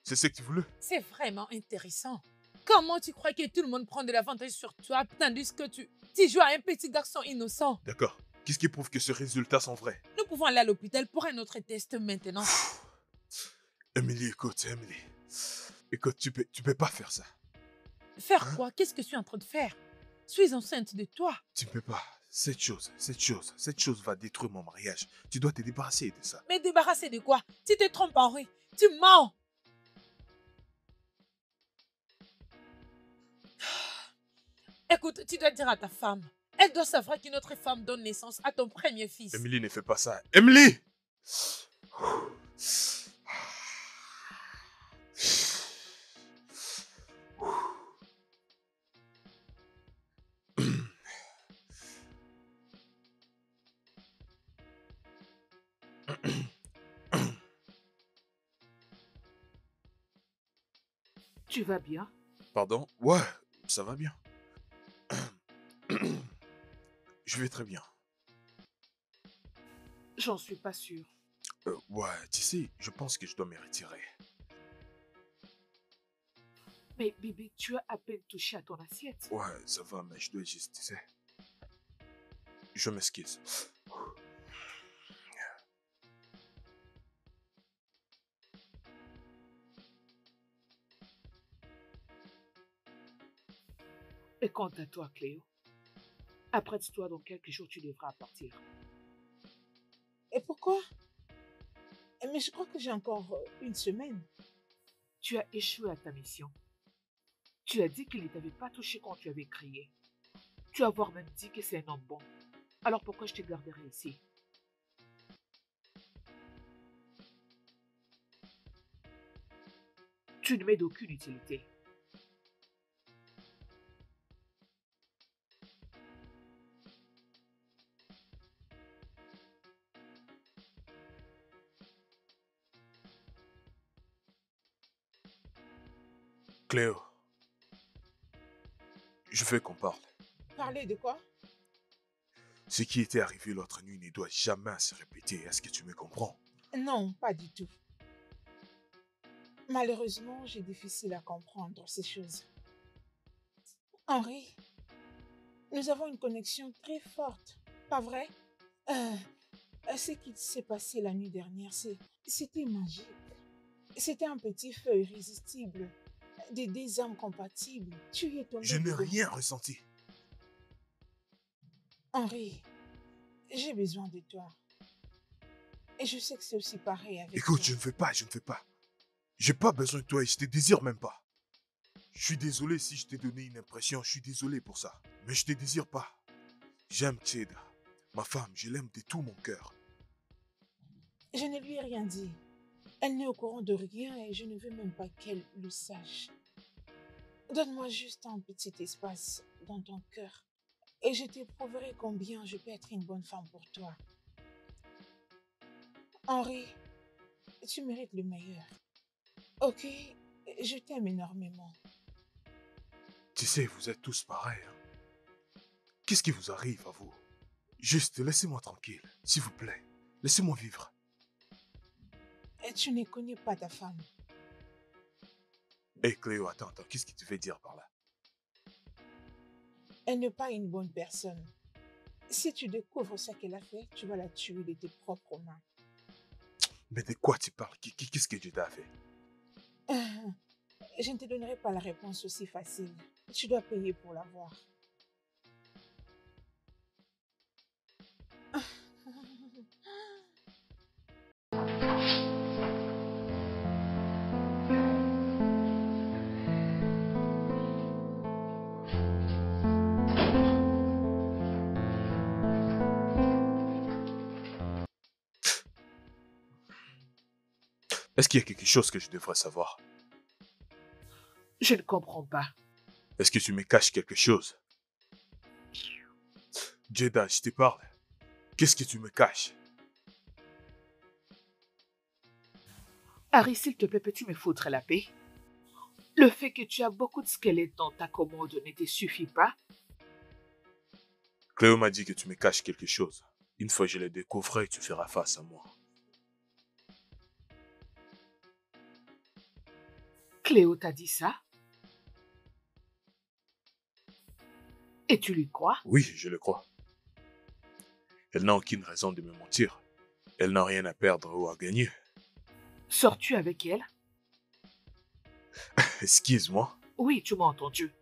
C'est ce que tu voulais. C'est vraiment intéressant. Comment tu crois que tout le monde prend de l'avantage sur toi tandis que tu joues à un petit garçon innocent? D'accord. Qu'est-ce qui prouve que ces résultats sont vrais? Nous pouvons aller à l'hôpital pour un autre test maintenant. Émilie, écoute, Émilie. Écoute, tu peux pas faire ça. Faire Hein? quoi? Qu'est-ce que je suis en train de faire? Je suis enceinte de toi. Tu peux pas. Cette chose va détruire mon mariage. Tu dois te débarrasser de ça. Mais débarrasser de quoi? Tu te trompes, Henri. Tu mens. Écoute, tu dois dire à ta femme. Elle doit savoir qu'une autre femme donne naissance à ton premier fils. Émilie, ne fais pas ça. Émilie! Tu vas bien? Pardon? Ouais, ça va bien. Je vais très bien. J'en suis pas sûre. Ouais, tu sais, je pense que je dois me retirer. Mais bébé, tu as à peine touché à ton assiette. Ouais, ça va, mais je dois juste, tu sais. Je m'excuse. Et quant à toi, Cléo, apprête-toi, dans quelques jours, tu devras partir. Et pourquoi? Mais je crois que j'ai encore une semaine. Tu as échoué à ta mission. Tu as dit qu'il ne t'avait pas touché quand tu avais crié. Tu as voire même dit que c'est un homme bon. Alors pourquoi je te garderai ici? Tu ne m'es d'aucune utilité. Cléo, je veux qu'on parle. Parler de quoi? Ce qui était arrivé l'autre nuit ne doit jamais se répéter. Est-ce que tu me comprends? Non, pas du tout. Malheureusement, j'ai difficile à comprendre ces choses. Henri, nous avons une connexion très forte, pas vrai? Ce qui s'est passé la nuit dernière, c'était magique. C'était un petit feu irrésistible, des âmes compatibles. Tu y es tombé Je n'ai dedans. rien ressenti. Henri, j'ai besoin de toi. Et je sais que c'est aussi pareil avec Écoute, toi. je ne veux pas. J'ai pas besoin de toi et je te désire même pas. Je suis désolé si je t'ai donné une impression, je suis désolé pour ça. Mais je te désire pas. J'aime Tcheda. Ma femme, je l'aime de tout mon cœur. Je ne lui ai rien dit. Elle n'est au courant de rien et je ne veux même pas qu'elle le sache. Donne-moi juste un petit espace dans ton cœur et je t'éprouverai combien je peux être une bonne femme pour toi. Henri, tu mérites le meilleur. Ok, je t'aime énormément. Tu sais, vous êtes tous pareils. Hein. Qu'est-ce qui vous arrive à vous? Juste, laissez-moi tranquille, s'il vous plaît. Laissez-moi vivre. Et tu ne connais pas ta femme. Hé Cléo, attends, qu'est-ce que tu veux dire par là? Elle n'est pas une bonne personne. Si tu découvres ce qu'elle a fait, tu vas la tuer de tes propres mains. Mais de quoi tu parles? Qu'est-ce que Jeda a fait? Je ne te donnerai pas la réponse aussi facile. Tu dois payer pour l'avoir. Est-ce qu'il y a quelque chose que je devrais savoir? Je ne comprends pas. Est-ce que tu me caches quelque chose? Jeda, je te parle. Qu'est-ce que tu me caches? Harry, s'il te plaît, peux-tu me foutre la paix? Le fait que tu as beaucoup de squelettes dans ta commode ne te suffit pas? Cléo m'a dit que tu me caches quelque chose. Une fois que je le découvrirai, tu feras face à moi. Cléo t'a dit ça? Et tu lui crois? Oui, je le crois. Elle n'a aucune raison de me mentir. Elle n'a rien à perdre ou à gagner. Sors-tu avec elle? Excuse-moi. Oui, tu m'as entendu.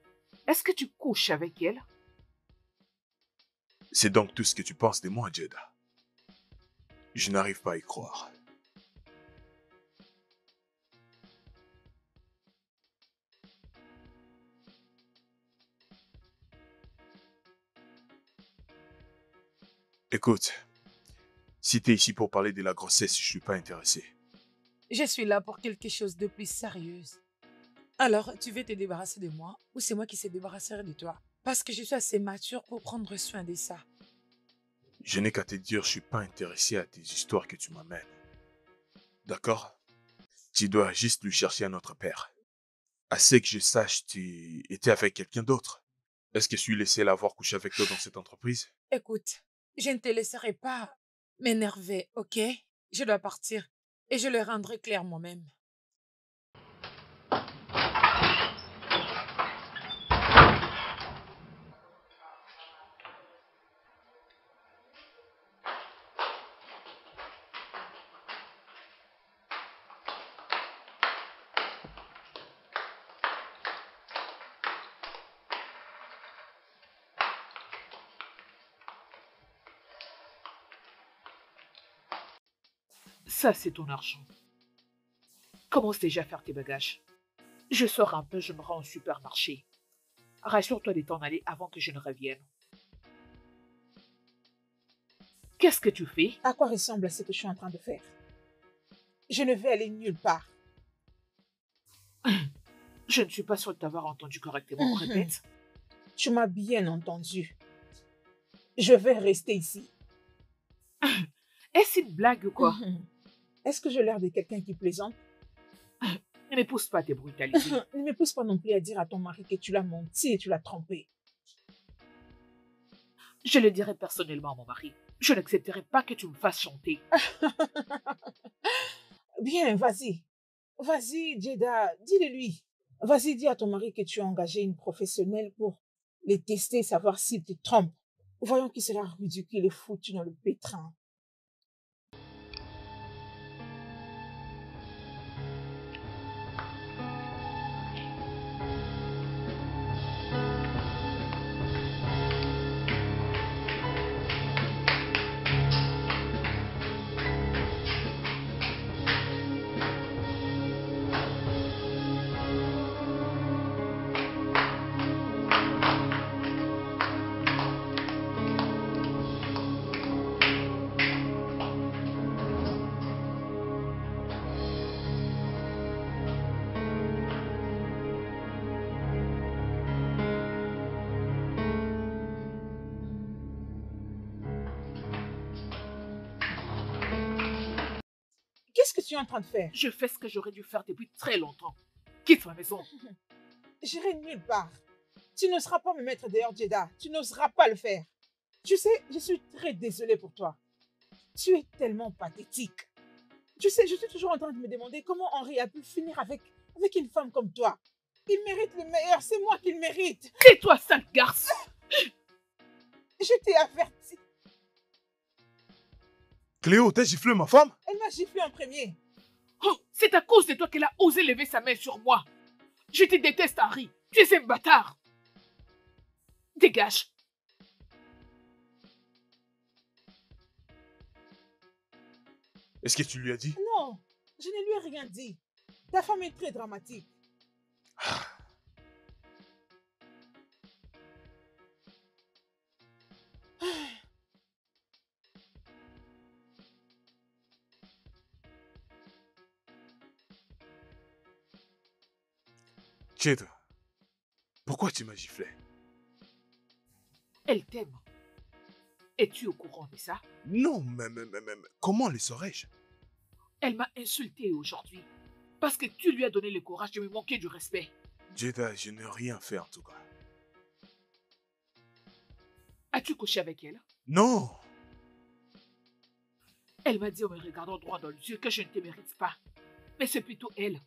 Est-ce que tu couches avec elle? C'est donc tout ce que tu penses de moi, Jeda. Je n'arrive pas à y croire. Écoute, si t'es ici pour parler de la grossesse, je suis pas intéressé. Je suis là pour quelque chose de plus sérieux. Alors, tu veux te débarrasser de moi ou c'est moi qui se débarrasserai de toi? Parce que je suis assez mature pour prendre soin de ça. Je n'ai qu'à te dire, je suis pas intéressé à tes histoires que tu m'amènes. D'accord? Tu dois juste lui chercher un autre père. Assez que je sache, tu étais avec quelqu'un d'autre. Est-ce que je suis laissé l'avoir couché avec toi dans cette entreprise? Écoute, je ne te laisserai pas m'énerver, ok? Je dois partir et je le rendrai clair moi-même. Ça, c'est ton argent. Commence déjà à faire tes bagages. Je sors un peu, je me rends au supermarché. Rassure-toi de t'en aller avant que je ne revienne. Qu'est-ce que tu fais? À quoi ressemble ce que je suis en train de faire? Je ne vais aller nulle part. Je ne suis pas sûre de t'avoir entendu correctement. Répète. Tu m'as bien entendu. Je vais rester ici. Est-ce une blague ou quoi? Est-ce que j'ai l'air de quelqu'un qui plaisante? Ne me pousse pas à te brutaliser. Ne me pousse pas non plus à dire à ton mari que tu l'as menti et tu l'as trompé. Je le dirai personnellement à mon mari. Je n'accepterai pas que tu me fasses chanter. Bien, vas-y. Vas-y, Jeda, dis-le lui. Vas-y, dis à ton mari que tu as engagé une professionnelle pour les tester, savoir s'il te trompe. Voyons qu'il sera ridicule et foutu dans le pétrin. Qu'est-ce que tu es en train de faire? Je fais ce que j'aurais dû faire depuis très longtemps. Quitte ma maison. J'irai nulle part. Tu n'oseras pas me mettre dehors, Jeda. Tu n'oseras pas le faire. Tu sais, je suis très désolée pour toi. Tu es tellement pathétique. Tu sais, je suis toujours en train de me demander comment Henri a pu finir avec une femme comme toi. Il mérite le meilleur, c'est moi qui le mérite. Tais-toi, sale garce. Je t'ai averti. Cléo, t'as giflé ma femme? Elle m'a giflé en premier. Oh, c'est à cause de toi qu'elle a osé lever sa main sur moi. Je te déteste, Harry. Tu es un bâtard. Dégage. Est-ce que tu lui as dit? Non, je ne lui ai rien dit. Ta femme est très dramatique. Jeda, pourquoi tu m'as giflé? Elle t'aime. Es-tu au courant de ça? Non, mais comment le saurais-je? Elle m'a insulté aujourd'hui. Parce que tu lui as donné le courage de me manquer du respect. Jeda, je n'ai rien fait en tout cas. As-tu couché avec elle? Non! Elle m'a dit en me regardant droit dans les yeux que je ne te mérite pas. Mais c'est plutôt elle.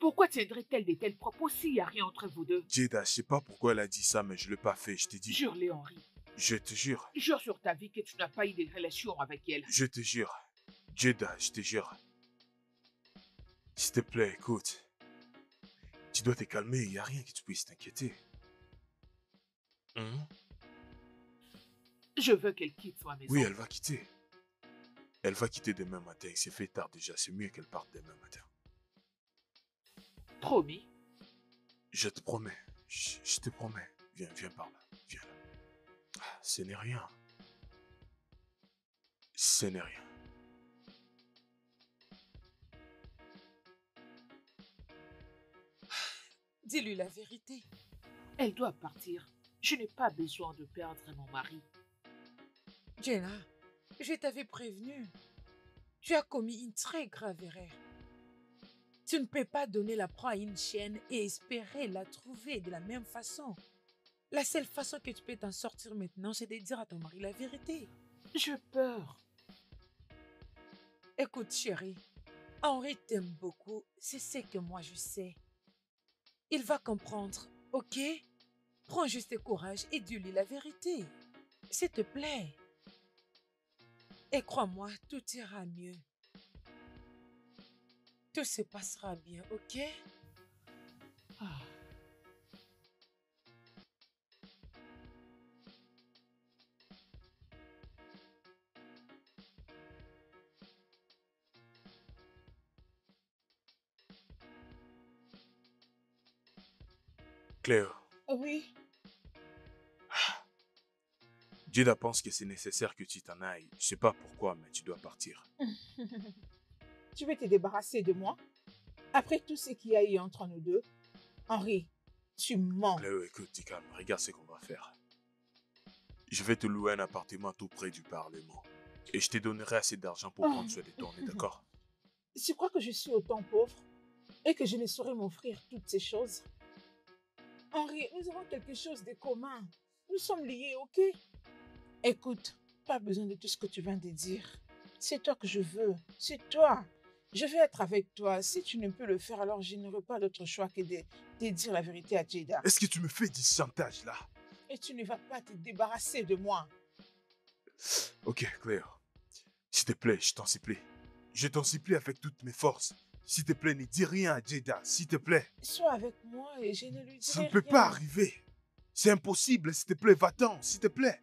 Pourquoi tiendrait-elle de tels propos s'il n'y a rien entre vous deux? Jeda, je sais pas pourquoi elle a dit ça, mais je l'ai pas fait, je t'ai dit. Jure-le, Henri. Je te jure. Jure sur ta vie que tu n'as pas eu de relation avec elle. Je te jure. Jeda, je te jure. S'il te plaît, écoute. Tu dois te calmer, il n'y a rien que tu puisses t'inquiéter. Hein? Je veux qu'elle quitte ma maison. Oui, elle va quitter. Elle va quitter demain matin. Il s'est fait tard déjà. C'est mieux qu'elle parte demain matin. Promis. Je te promets. Je te promets. Viens par là. Viens là. Ah, ce n'est rien. Ce n'est rien. Dis-lui la vérité. Elle doit partir. Je n'ai pas besoin de perdre mon mari. Jenna, je t'avais prévenu. Tu as commis une très grave erreur. Tu ne peux pas donner la proie à une chienne et espérer la trouver de la même façon. La seule façon que tu peux t'en sortir maintenant, c'est de dire à ton mari la vérité. J'ai peur. Écoute, chérie, Henri t'aime beaucoup, c'est ce que moi je sais. Il va comprendre, ok? Prends juste courage et dis-lui la vérité. S'il te plaît. Et crois-moi, tout ira mieux. Tout se passera bien, ok? Ah. Cléo, Oui. Jada pense que c'est nécessaire que tu t'en ailles. Je sais pas pourquoi, mais tu dois partir. Tu veux te débarrasser de moi? Après tout ce qu'il y a eu entre nous deux? Henri, tu mens. Cléo, écoute, dis calme, regarde ce qu'on va faire. Je vais te louer un appartement tout près du Parlement. Et je te donnerai assez d'argent pour prendre soin de toi, on est d'accord? Tu crois que je suis autant pauvre et que je ne saurais m'offrir toutes ces choses? Henri, nous avons quelque chose de commun. Nous sommes liés, ok? Écoute, pas besoin de tout ce que tu viens de dire. C'est toi que je veux. C'est toi. Je vais être avec toi. Si tu ne peux le faire, alors je n'aurai pas d'autre choix que de dire la vérité à Jada. Est-ce que tu me fais du chantage là? Et tu ne vas pas te débarrasser de moi. Ok, Cléo. S'il te plaît, je t'en supplie. Je t'en supplie avec toutes mes forces. S'il te plaît, ne dis rien à Jada, s'il te plaît. Sois avec moi et je ne lui dirai Ça ne peut rien. pas arriver. C'est impossible, s'il te plaît, va-t'en, s'il te plaît.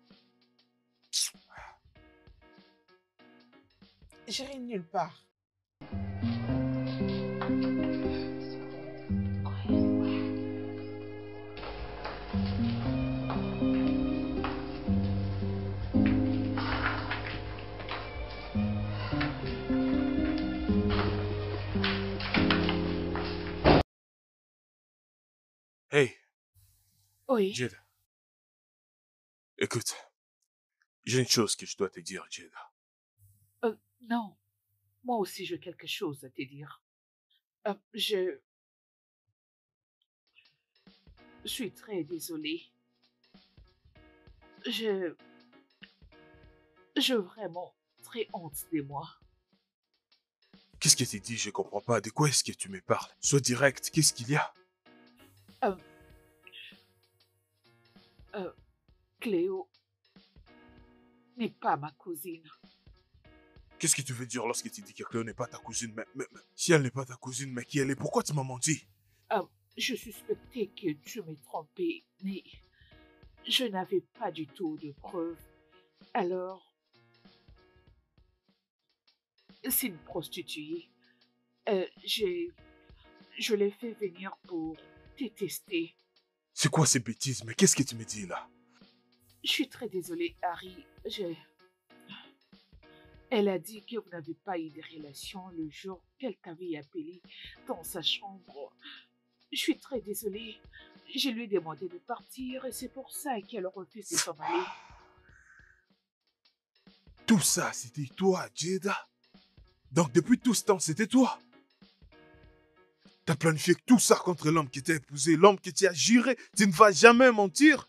J'irai nulle part. Hey, Oui. Jada. Écoute, j'ai une chose que je dois te dire, Jada. Non. Moi aussi, j'ai quelque chose à te dire. Je suis très désolée. Je vraiment très honte de moi. Qu'est-ce que tu dis? Je comprends pas. De quoi est-ce que tu me parles? Sois direct, qu'est-ce qu'il y a? Cléo n'est pas ma cousine. Qu'est-ce que tu veux dire lorsque tu dis que Cléo n'est pas ta cousine? Mais si elle n'est pas ta cousine, mais qui elle est? Pourquoi tu m'as menti? Je suspectais que tu m'es trompé, mais je n'avais pas du tout de preuves. Alors, c'est une prostituée. Je l'ai fait venir pour te tester. C'est quoi ces bêtises? Mais qu'est-ce que tu me dis là? Je suis très désolée, Harry. Elle a dit que vous n'avez pas eu de relation le jour qu'elle t'avait appelé dans sa chambre. Je suis très désolée. Je lui ai demandé de partir et c'est pour ça qu'elle refuse de s'en aller. Tout ça, c'était toi, Jada? Donc depuis tout ce temps, c'était toi? T'as planifié tout ça contre l'homme qui t'a épousé, l'homme que tu as juré, tu ne vas jamais mentir?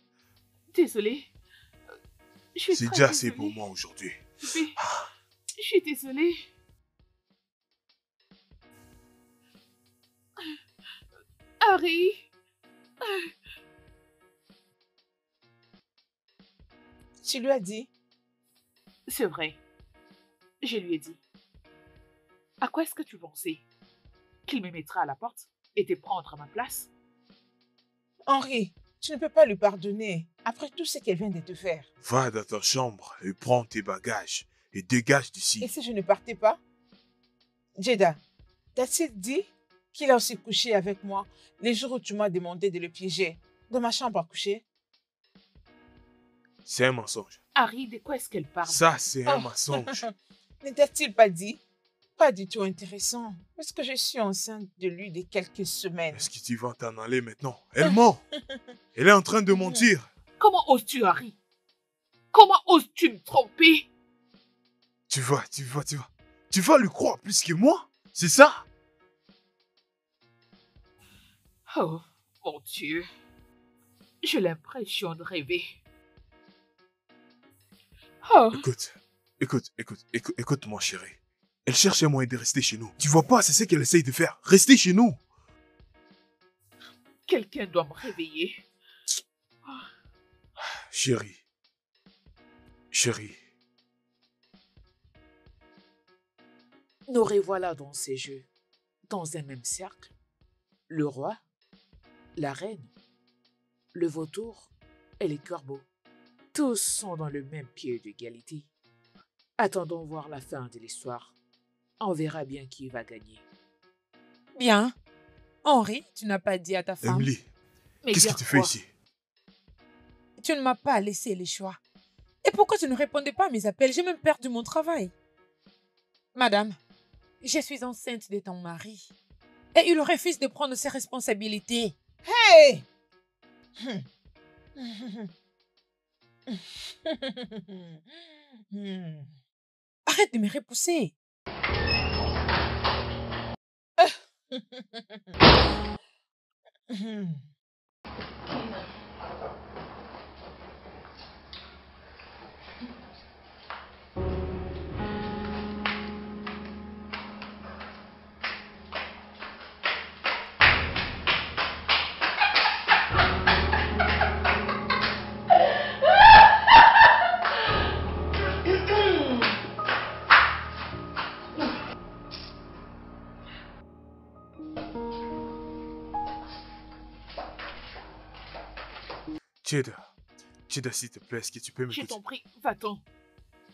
Désolée. Je suis C'est très déjà assez désolée. pour moi aujourd'hui. Mais je suis désolée. Harry. Tu lui as dit? C'est vrai. Je lui ai dit. À quoi est-ce que tu pensais? Qu'il me mettra à la porte et te prendre à ma place? Henri, tu ne peux pas lui pardonner après tout ce qu'elle vient de te faire. Va dans ta chambre et prends tes bagages et dégage Et d'ici. si je ne partais pas? Jada, t'as-t-il dit qu'il a aussi couché avec moi les jours où tu m'as demandé de le piéger dans ma chambre à coucher? C'est un mensonge. Harry, de quoi est-ce qu'elle parle? Ça, c'est un Oh. mensonge. Ne t'a-t-il pas dit? Pas du tout intéressant, parce que je suis enceinte de lui de quelques semaines. Est-ce que tu vas t'en aller maintenant? Elle ment. Elle est en train de mentir. Comment oses-tu, Harry? Comment oses-tu me tromper? Tu vas lui croire plus que moi? C'est ça? Oh, mon Dieu. J'ai l'impression de rêver. Oh, Écoute, mon chéri. Elle cherche un moyen de rester chez nous. Tu vois pas, c'est ce qu'elle essaye de faire. Rester chez nous. quelqu'un doit me réveiller. Chérie. Nous revoilà dans ces jeux, dans un même cercle. Le roi, la reine, le vautour et les corbeaux. Tous sont dans le même pied d'égalité. Attendons voir la fin de l'histoire. On verra bien qui va gagner. Bien. Henri, tu n'as pas dit à ta femme? Emily, Mais Qu'est-ce que dire tu fais quoi? ici? Tu ne m'as pas laissé le choix. Et pourquoi tu ne répondais pas à mes appels? J'ai même perdu mon travail. Madame, je suis enceinte de ton mari. Et il refuse de prendre ses responsabilités. Hey! Arrête de me repousser. Jada, Jada, s'il te plaît, est-ce que tu peux Je m'écouter? t'en prie, va-t'en.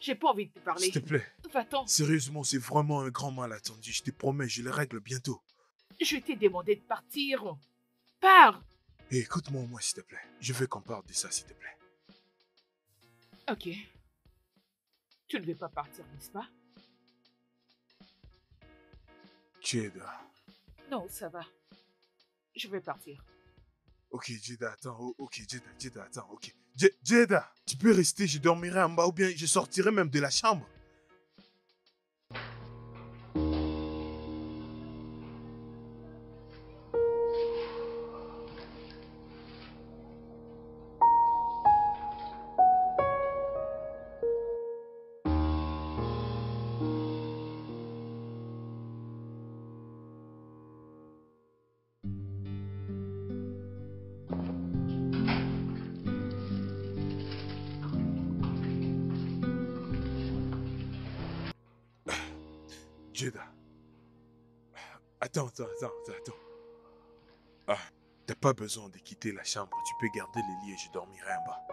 J'ai pas envie de te parler. S'il te plaît. Va-t'en. Sérieusement, c'est vraiment un grand malentendu. Je te promets, je le règle bientôt. Je t'ai demandé de partir. Pars. Et écoute-moi, moi, s'il te plaît. Je veux qu'on parle de ça, s'il te plaît. Ok. Tu ne veux pas partir, n'est-ce pas? Jada. Non, ça va. Je vais partir. Ok, Jada, attends. Ok, Jada, attends. Ok. Jada, tu peux rester, je dormirai en bas ou bien je sortirai même de la chambre. Jada. Attends. Ah, t'as pas besoin de quitter la chambre. Tu peux garder le lit et je dormirai en bas.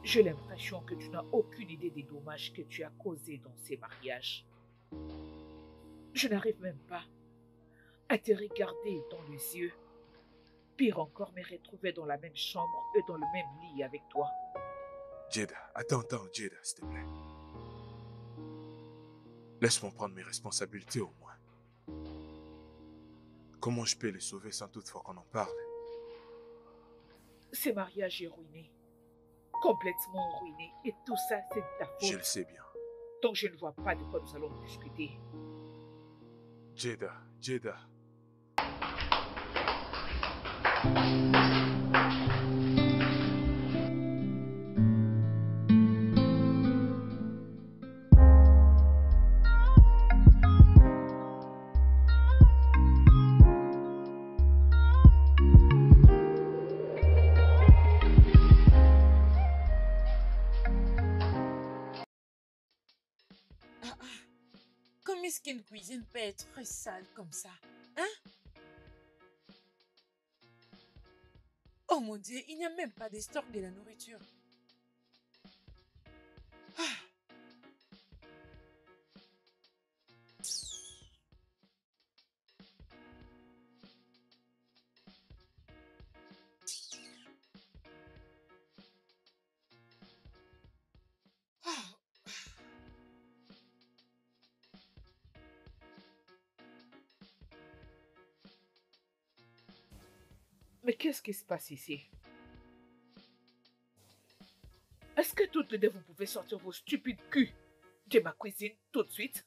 J'ai l'impression que tu n'as aucune idée des dommages que tu as causés dans ces mariages. Je n'arrive même pas à te regarder dans les yeux. Pire encore, me retrouver dans la même chambre et dans le même lit avec toi. Jada, attends, Jada, s'il te plaît. Laisse-moi prendre mes responsabilités au moins. Comment je peux les sauver sans toutefois qu'on en parle? Ce mariage est ruiné. Complètement ruiné. Et tout ça, c'est de ta Je le faute. sais bien. Donc je ne vois pas de quoi nous allons discuter. Jada. Comment est-ce qu'une cuisine peut être sale comme ça? Hein? Oh mon Dieu, il n'y a même pas de stock de la nourriture. Ah. Ah. Mais qu'est-ce qui se passe ici? Est-ce que toutes les deux vous pouvez sortir vos stupides culs de ma cuisine tout de suite?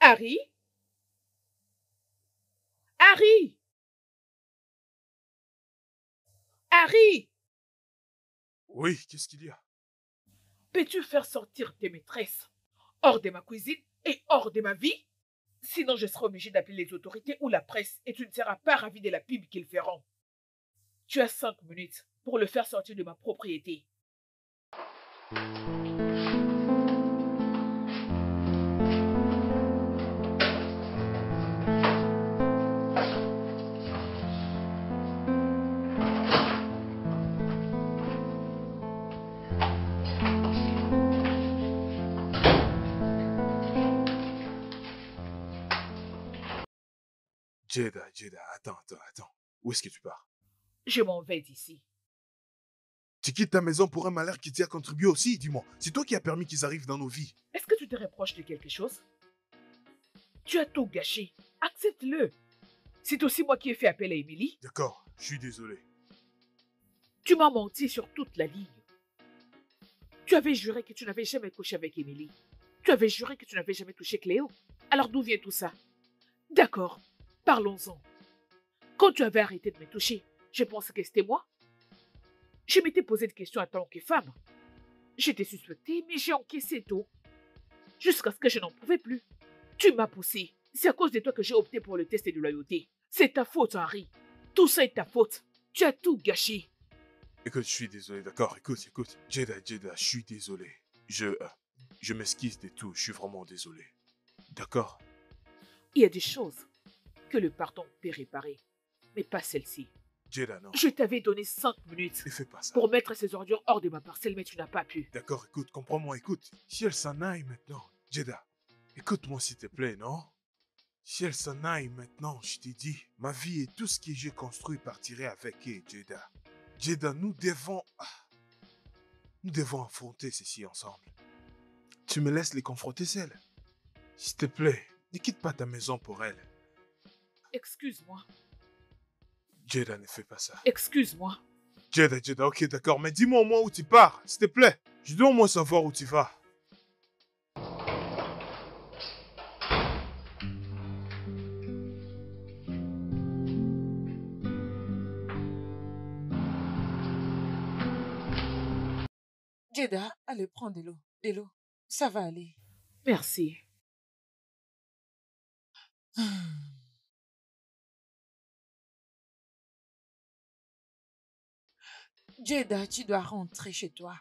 Harry? Harry? Harry? Oui, qu'est-ce qu'il y a? Peux-tu faire sortir tes maîtresses hors de ma cuisine et hors de ma vie? Sinon, je serai obligée d'appeler les autorités ou la presse et tu ne seras pas ravi de la pub qu'ils feront. Tu as 5 minutes pour le faire sortir de ma propriété. Jada, attends. Où est-ce que tu pars? Je m'en vais d'ici. Tu quittes ta maison pour un malheur qui t'y a contribué aussi, dis-moi. C'est toi qui as permis qu'ils arrivent dans nos vies. Est-ce que tu te reproches de quelque chose? Tu as tout gâché. Accepte-le. C'est aussi moi qui ai fait appel à Émilie. D'accord, je suis désolé. Tu m'as menti sur toute la ligne. Tu avais juré que tu n'avais jamais couché avec Émilie. Tu avais juré que tu n'avais jamais touché Cléo. Alors d'où vient tout ça? D'accord, parlons-en. Quand tu avais arrêté de me toucher, je pensais que c'était moi. Je m'étais posé des questions en tant que femme. J'étais suspectée, mais j'ai encaissé tout. Jusqu'à ce que je n'en pouvais plus. Tu m'as poussé. C'est à cause de toi que j'ai opté pour le test de loyauté. C'est ta faute, Henri. Tout ça est ta faute. Tu as tout gâché. Écoute, je suis désolé, d'accord? Écoute. Jada, je suis désolé. Je m'excuse de tout, je suis vraiment désolé. D'accord? Il y a des choses que le pardon peut réparer, mais pas celle-ci. Jada, non. Je t'avais donné 5 minutes Ne fais pas ça. pour mettre ces ordures hors de ma parcelle, mais tu n'as pas pu. D'accord, écoute, comprends-moi, écoute. Si elle s'en aille maintenant, Jada, écoute-moi s'il te plaît, non? Si elle s'en aille maintenant, je t'ai dit, ma vie et tout ce que j'ai construit partirait avec elle, Jada. Jada, nous devons affronter ceci ensemble. Tu me laisses les confronter seules. S'il te plaît, ne quitte pas ta maison pour elle. Excuse-moi. Jada, ne fais pas ça. Excuse-moi. Jada, ok, d'accord, mais dis-moi au moins où tu pars, s'il te plaît. Je dois au moins savoir où tu vas. Jada, allez, prends de l'eau. De l'eau. Ça va aller. Merci. Jada, tu dois rentrer chez toi.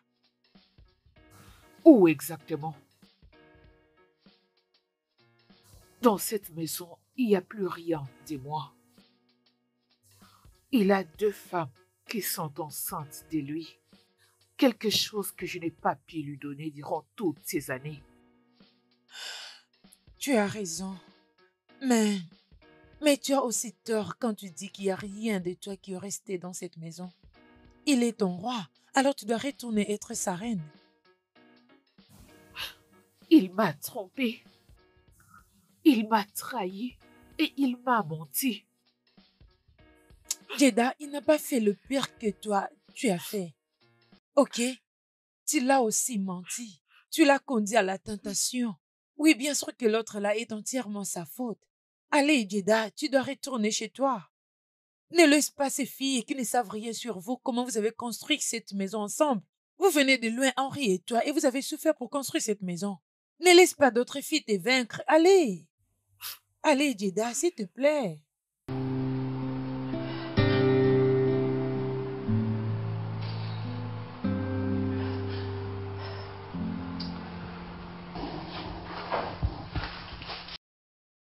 Où exactement? Dans cette maison, il n'y a plus rien, dis-moi. Il a 2 femmes qui sont enceintes de lui. Quelque chose que je n'ai pas pu lui donner durant toutes ces années. Tu as raison. Mais tu as aussi tort quand tu dis qu'il n'y a rien de toi qui est resté dans cette maison. Il est ton roi, alors tu dois retourner être sa reine. Il m'a trompée. Il m'a trahi et il m'a menti. Jada, il n'a pas fait le pire que toi, tu as fait. Ok? Tu l'as aussi menti. Tu l'as conduit à la tentation. Oui, bien sûr que l'autre là est entièrement sa faute. Allez, Jada, tu dois retourner chez toi. Ne laisse pas ces filles qui ne savent rien sur vous, comment vous avez construit cette maison ensemble. Vous venez de loin, Henri et toi, et vous avez souffert pour construire cette maison. Ne laisse pas d'autres filles te vaincre. Allez. Allez, Jada, s'il te plaît.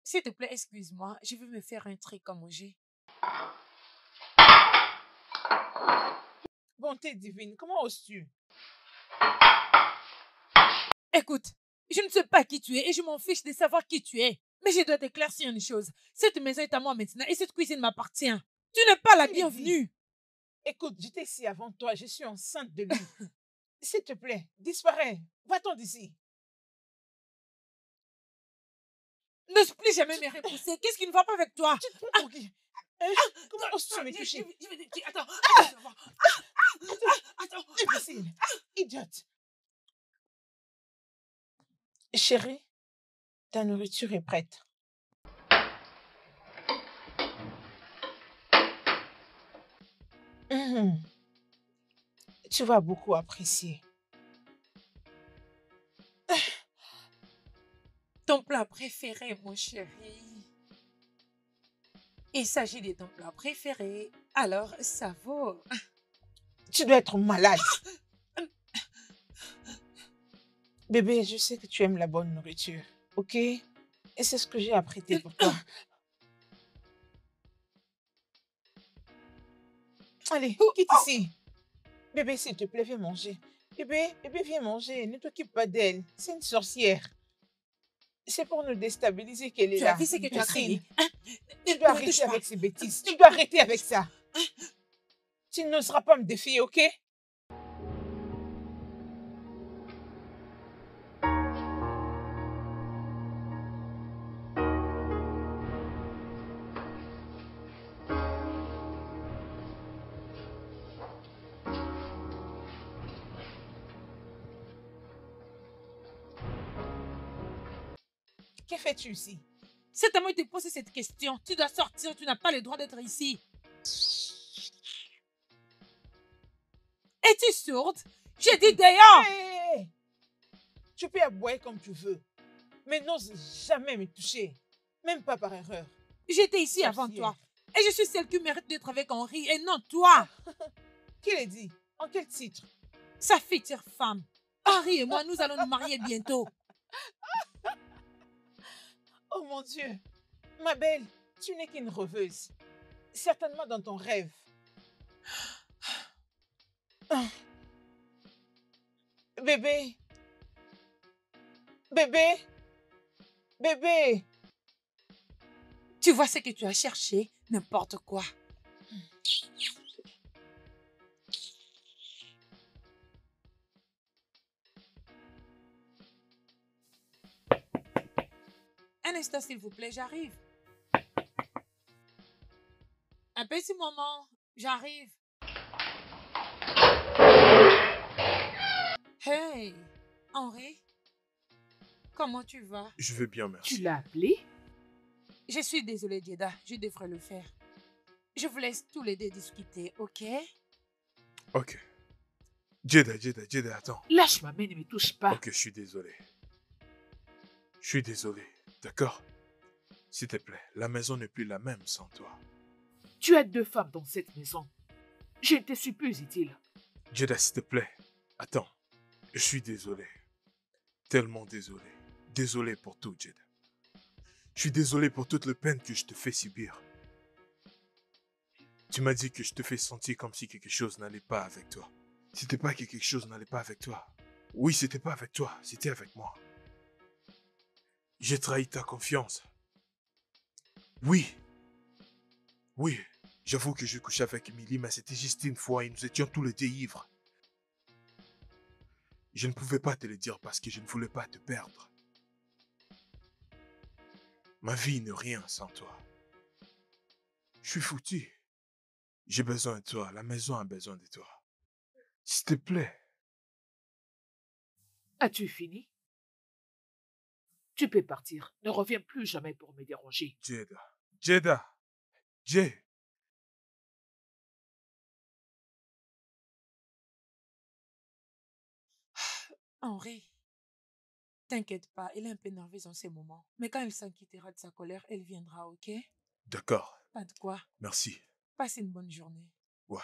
S'il te plaît, excuse-moi, je veux me faire un truc à manger. Bonté divine, comment oses-tu? Écoute, je ne sais pas qui tu es et je m'en fiche de savoir qui tu es. Mais je dois t'éclaircir une chose. Cette maison est à moi maintenant et cette cuisine m'appartient. Tu n'es pas la Je l'ai bienvenue. Écoute, j'étais ici avant toi, je suis enceinte de lui. S'il te plaît, disparais. Va-t'en d'ici. N'ose plus jamais me repousser. Qu'est-ce qui ne va pas avec toi? Tu te prends pour qui? Hein? Comment oses-tu me toucher? Attends. Attends. Imbécile, idiote. Chérie, ta nourriture est prête. Tu vas beaucoup apprécier. Ton plat préféré, mon chéri. Il s'agit de ton plat préféré. Alors, ça vaut. Tu dois être malade. Bébé, je sais que tu aimes la bonne nourriture, ok? Et c'est ce que j'ai apprêté pour toi. Allez, quitte ici. Bébé, s'il te plaît, viens manger. Bébé, viens manger. Ne t'occupe pas d'elle. C'est une sorcière. C'est pour nous déstabiliser qu'elle est Tu là. as vu ce que tu as Imbécile. créé? Tu dois arrêter avec ces bêtises. Tu dois arrêter avec ça. Tu n'oseras pas me défier, ok? Que fais-tu ici? C'est à moi de te poser cette question. Tu dois sortir, tu n'as pas le droit d'être ici. Es-tu sourde? J'ai dit dehors! Hé! Tu peux aboyer comme tu veux, mais n'ose jamais me toucher, même pas par erreur. J'étais ici avant Sorcière. toi. Et je suis celle qui mérite d'être avec Henri et non toi. Qui l'a dit? En quel titre? Sa future femme. Henri et moi, nous allons nous marier bientôt. Oh mon Dieu! Ma belle, tu n'es qu'une rêveuse. Certainement dans ton rêve. Ah. Bébé! Bébé! Bébé! Tu vois ce que tu as cherché? N'importe quoi. Un instant, s'il vous plaît, j'arrive. Un petit moment, j'arrive. Hey, Henri, comment tu vas? Je vais bien, merci. Tu l'as appelé? Je suis désolée, Jeda, je devrais le faire. Je vous laisse tous les deux discuter, ok? Ok. Jeda, attends. Lâche ma main, ne me touche pas. Ok, je suis désolé. Je suis désolé, d'accord? S'il te plaît, la maison n'est plus la même sans toi. Tu as 2 femmes dans cette maison. Je ne te suis plus utile. Jeda, s'il te plaît, attends. Je suis désolé. Tellement désolé. Désolé pour tout, Jeda. Je suis désolé pour toute la peine que je te fais subir. Tu m'as dit que je te fais sentir comme si quelque chose n'allait pas avec toi. C'était pas que quelque chose n'allait pas avec toi. Oui, c'était pas avec toi, c'était avec moi. J'ai trahi ta confiance. Oui. Oui, j'avoue que je couchais avec Emily, mais c'était juste une fois et nous étions tous les deux ivres. Je ne pouvais pas te le dire parce que je ne voulais pas te perdre. Ma vie n'est rien sans toi. Je suis foutu. J'ai besoin de toi, la maison a besoin de toi. S'il te plaît. As-tu fini? Tu peux partir. Ne reviens plus jamais pour me déranger. Jeda. Jay. Henri, t'inquiète pas, elle est un peu nerveuse en ces moments. Mais quand elle s'inquiétera de sa colère, elle viendra, ok? D'accord, Pas de quoi. merci. Passe une bonne journée. Ouais.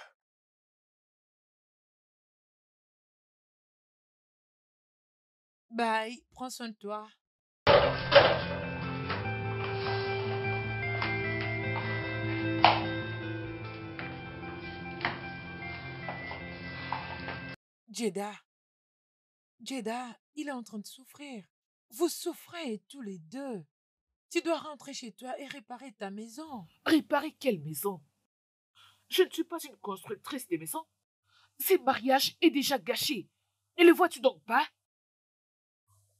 Bye, prends soin de toi. Jeda, Jeda, il est en train de souffrir. Vous souffrez tous les deux. Tu dois rentrer chez toi et réparer ta maison. Réparer quelle maison? Je ne suis pas une constructrice de maisons. Ce mariage est déjà gâché. Ne le vois-tu donc pas?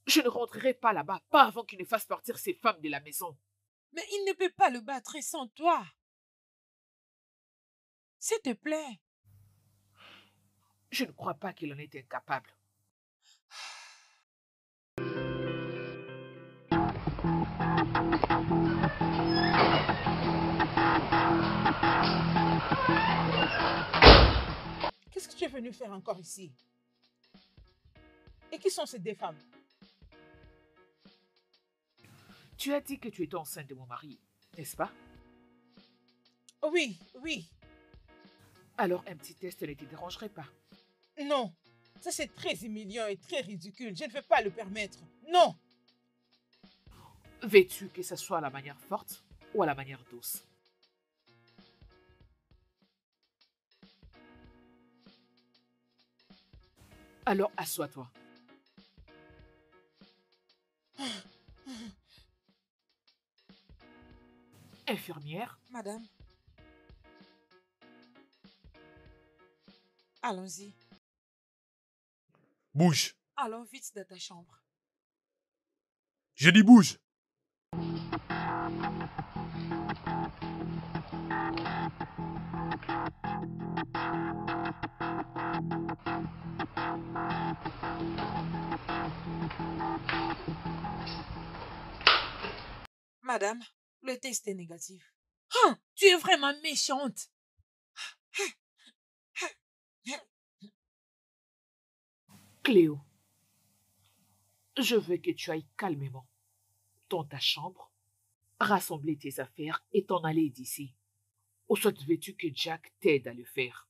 Je ne rentrerai pas là-bas, pas avant qu'il ne fasse partir ces femmes de la maison. Mais il ne peut pas le battre sans toi. S'il te plaît. Je ne crois pas qu'il en est incapable. Qu'est-ce que tu es venu faire encore ici? Et qui sont ces 2 femmes? Tu as dit que tu étais enceinte de mon mari, n'est-ce pas? Oui, oui. Alors un petit test ne te dérangerait pas. Non. Ça, c'est très humiliant et très ridicule. Je ne vais pas le permettre. Non. Veux-tu que ce soit à la manière forte ou à la manière douce? Alors assois-toi. Infirmière, Madame, allons-y. Bouge. Allons vite dans ta chambre. Je dis bouge. Madame, le test est négatif. Hein, tu es vraiment méchante. Cléo, je veux que tu ailles calmement dans ta chambre, rassembler tes affaires et t'en aller d'ici. Ou soit veux-tu que Jack t'aide à le faire?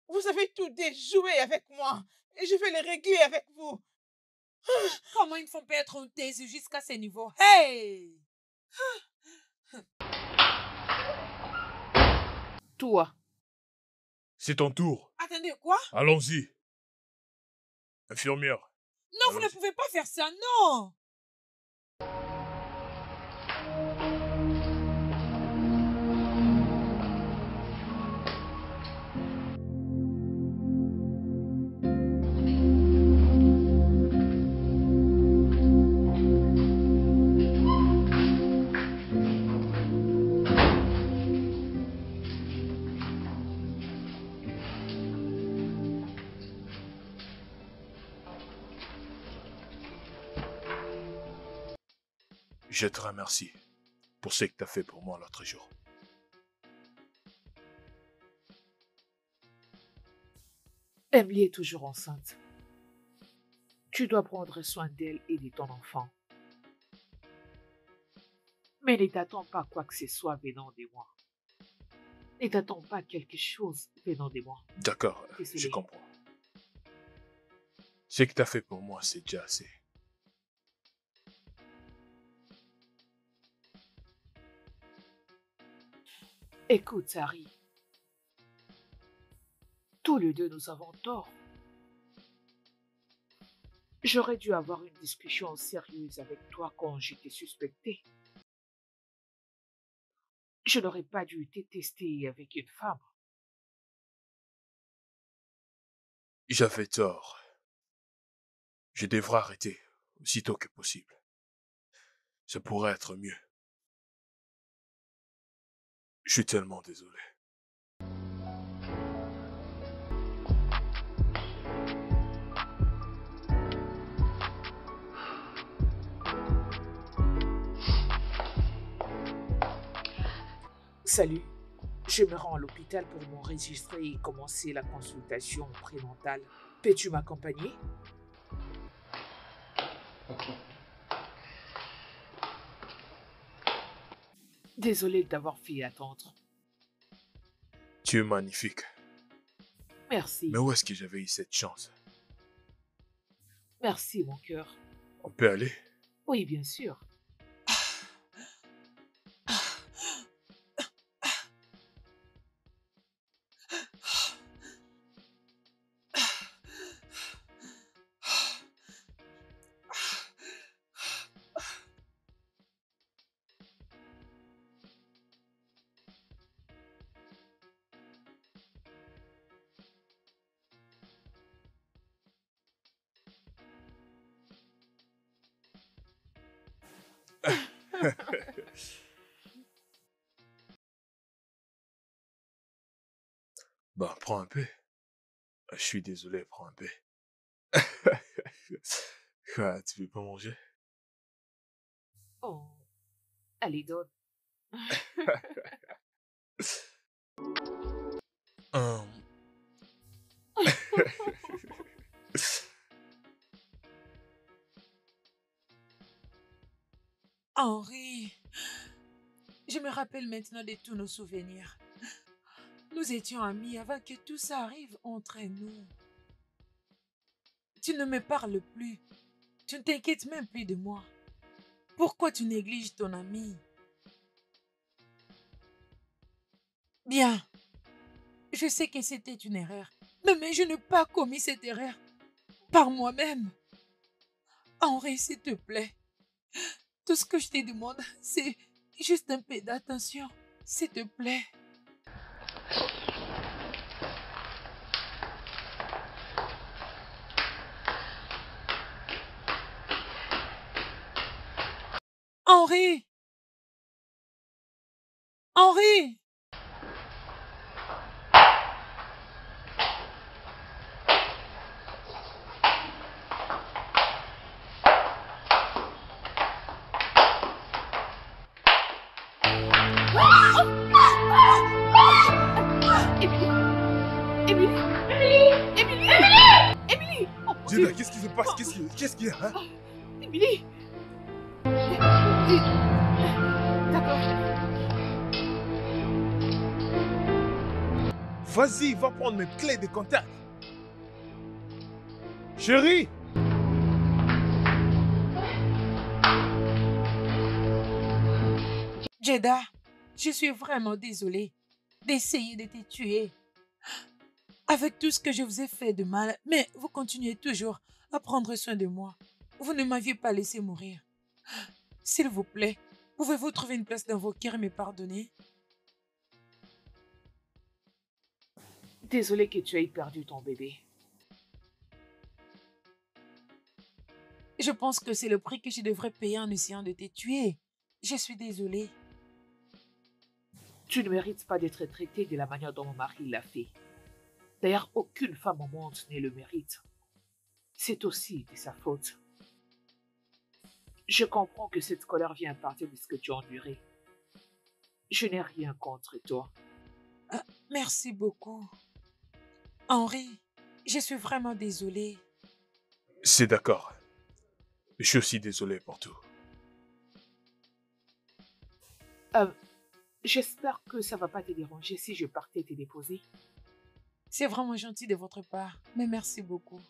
Vous avez tout déjoué avec moi et je vais les régler avec vous. Comment ils me font perdre un test jusqu'à ce niveau? Hey! Toi, C'est ton tour. Attendez, quoi? Allons-y. Infirmière. Non, vous ne Allons-y. pouvez pas faire ça, non! Je te remercie pour ce que tu as fait pour moi l'autre jour. Emily est toujours enceinte. Tu dois prendre soin d'elle et de ton enfant. Mais ne t'attends pas quoi que ce soit venant de moi. Ne t'attends pas quelque chose venant de moi. D'accord, Désolé. je comprends. Ce que tu as fait pour moi, c'est déjà assez. Écoute, Harry. Tous les deux, nous avons tort. J'aurais dû avoir une discussion sérieuse avec toi quand je t'ai suspecté. Je n'aurais pas dû te tester avec une femme. J'avais tort. Je devrais arrêter aussitôt que possible. Ça pourrait être mieux. Je suis tellement désolé. Salut, je me rends à l'hôpital pour m'enregistrer et commencer la consultation prénatale. Peux-tu m'accompagner? Désolé de t'avoir fait attendre. Tu es magnifique. Merci. Mais où est-ce que j'avais eu cette chance? Merci, mon cœur. On peut aller? Oui, bien sûr. Bah, prends un peu. Je suis désolé, prends un peu. Quoi, tu veux pas manger? Oh, allez, donne. Hum. Henri, je me rappelle maintenant de tous nos souvenirs. Nous étions amis avant que tout ça arrive entre nous. Tu ne me parles plus. Tu ne t'inquiètes même plus de moi. Pourquoi tu négliges ton ami? Bien, je sais que c'était une erreur, mais je n'ai pas commis cette erreur par moi-même. Henri, s'il te plaît. Tout ce que je te demande, c'est juste un peu d'attention. S'il te plaît. Henri! Henri! Émilie! Émilie! Émilie! Oh mon Jada, Dieu! qu'est-ce qui se passe? Qu'est-ce qu'il y a, hein? Émilie! D'accord. Vas-y, va prendre mes clés de contact. Chérie! Jada, je suis vraiment désolée d'essayer de te tuer. Avec tout ce que je vous ai fait de mal, mais vous continuez toujours à prendre soin de moi. Vous ne m'aviez pas laissé mourir. S'il vous plaît, pouvez-vous trouver une place dans vos cœurs et me pardonner? Désolée que tu aies perdu ton bébé. Je pense que c'est le prix que je devrais payer en essayant de te tuer. Je suis désolée. Tu ne mérites pas d'être traitée de la manière dont mon mari l'a fait. D'ailleurs, aucune femme au monde ne le mérite. C'est aussi de sa faute. Je comprends que cette colère vient à partir de ce que tu as enduré. Je n'ai rien contre toi. Merci beaucoup. Henri, je suis vraiment désolée. C'est d'accord. Je suis aussi désolé pour tout. J'espère que ça va pas te déranger si je partais te déposer. C'est vraiment gentil de votre part, mais merci beaucoup.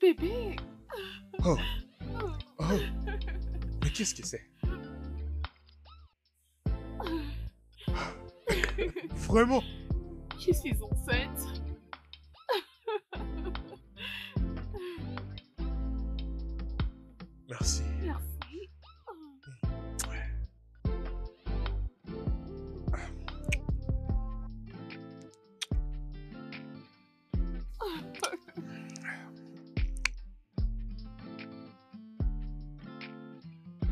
Bébé! Oh, oh, mais qu'est-ce que c'est? Vraiment? Je suis enceinte. Merci. Merci.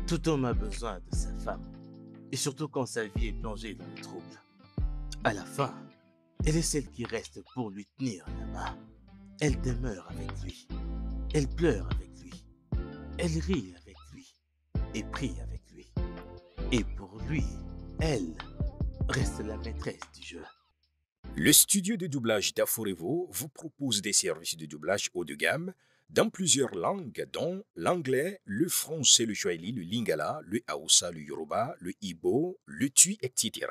Tout homme a besoin de sa femme, et surtout quand sa vie est plongée dans le trouble. À la fin, elle est celle qui reste pour lui tenir la main. Elle demeure avec lui, elle pleure avec lui, elle rit avec lui, et prie avec lui. Et pour lui, elle reste la maîtresse du jeu. Le studio de doublage d'Aforevo vous propose des services de doublage haut de gamme dans plusieurs langues, dont l'anglais, le français, le swahili, le lingala, le hausa, le yoruba, le igbo, le tui, etc.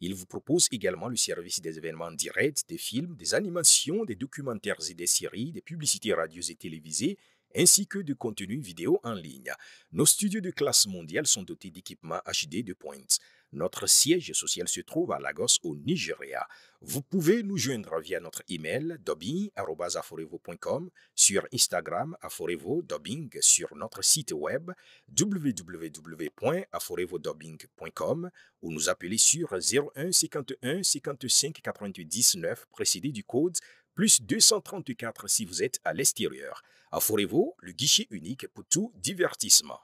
Il vous propose également le service des événements directs, des films, des animations, des documentaires et des séries, des publicités radios et télévisées, ainsi que de contenus vidéo en ligne. Nos studios de classe mondiale sont dotés d'équipements HD de pointe. Notre siège social se trouve à Lagos, au Nigeria. Vous pouvez nous joindre via notre email dubbing@aforevo.com, sur Instagram aforevo-dubbing, sur notre site web www.aforevodubbing.com ou nous appeler sur 01 51 55 99 précédé du code plus 234 si vous êtes à l'extérieur. Aforevo, le guichet unique pour tout divertissement.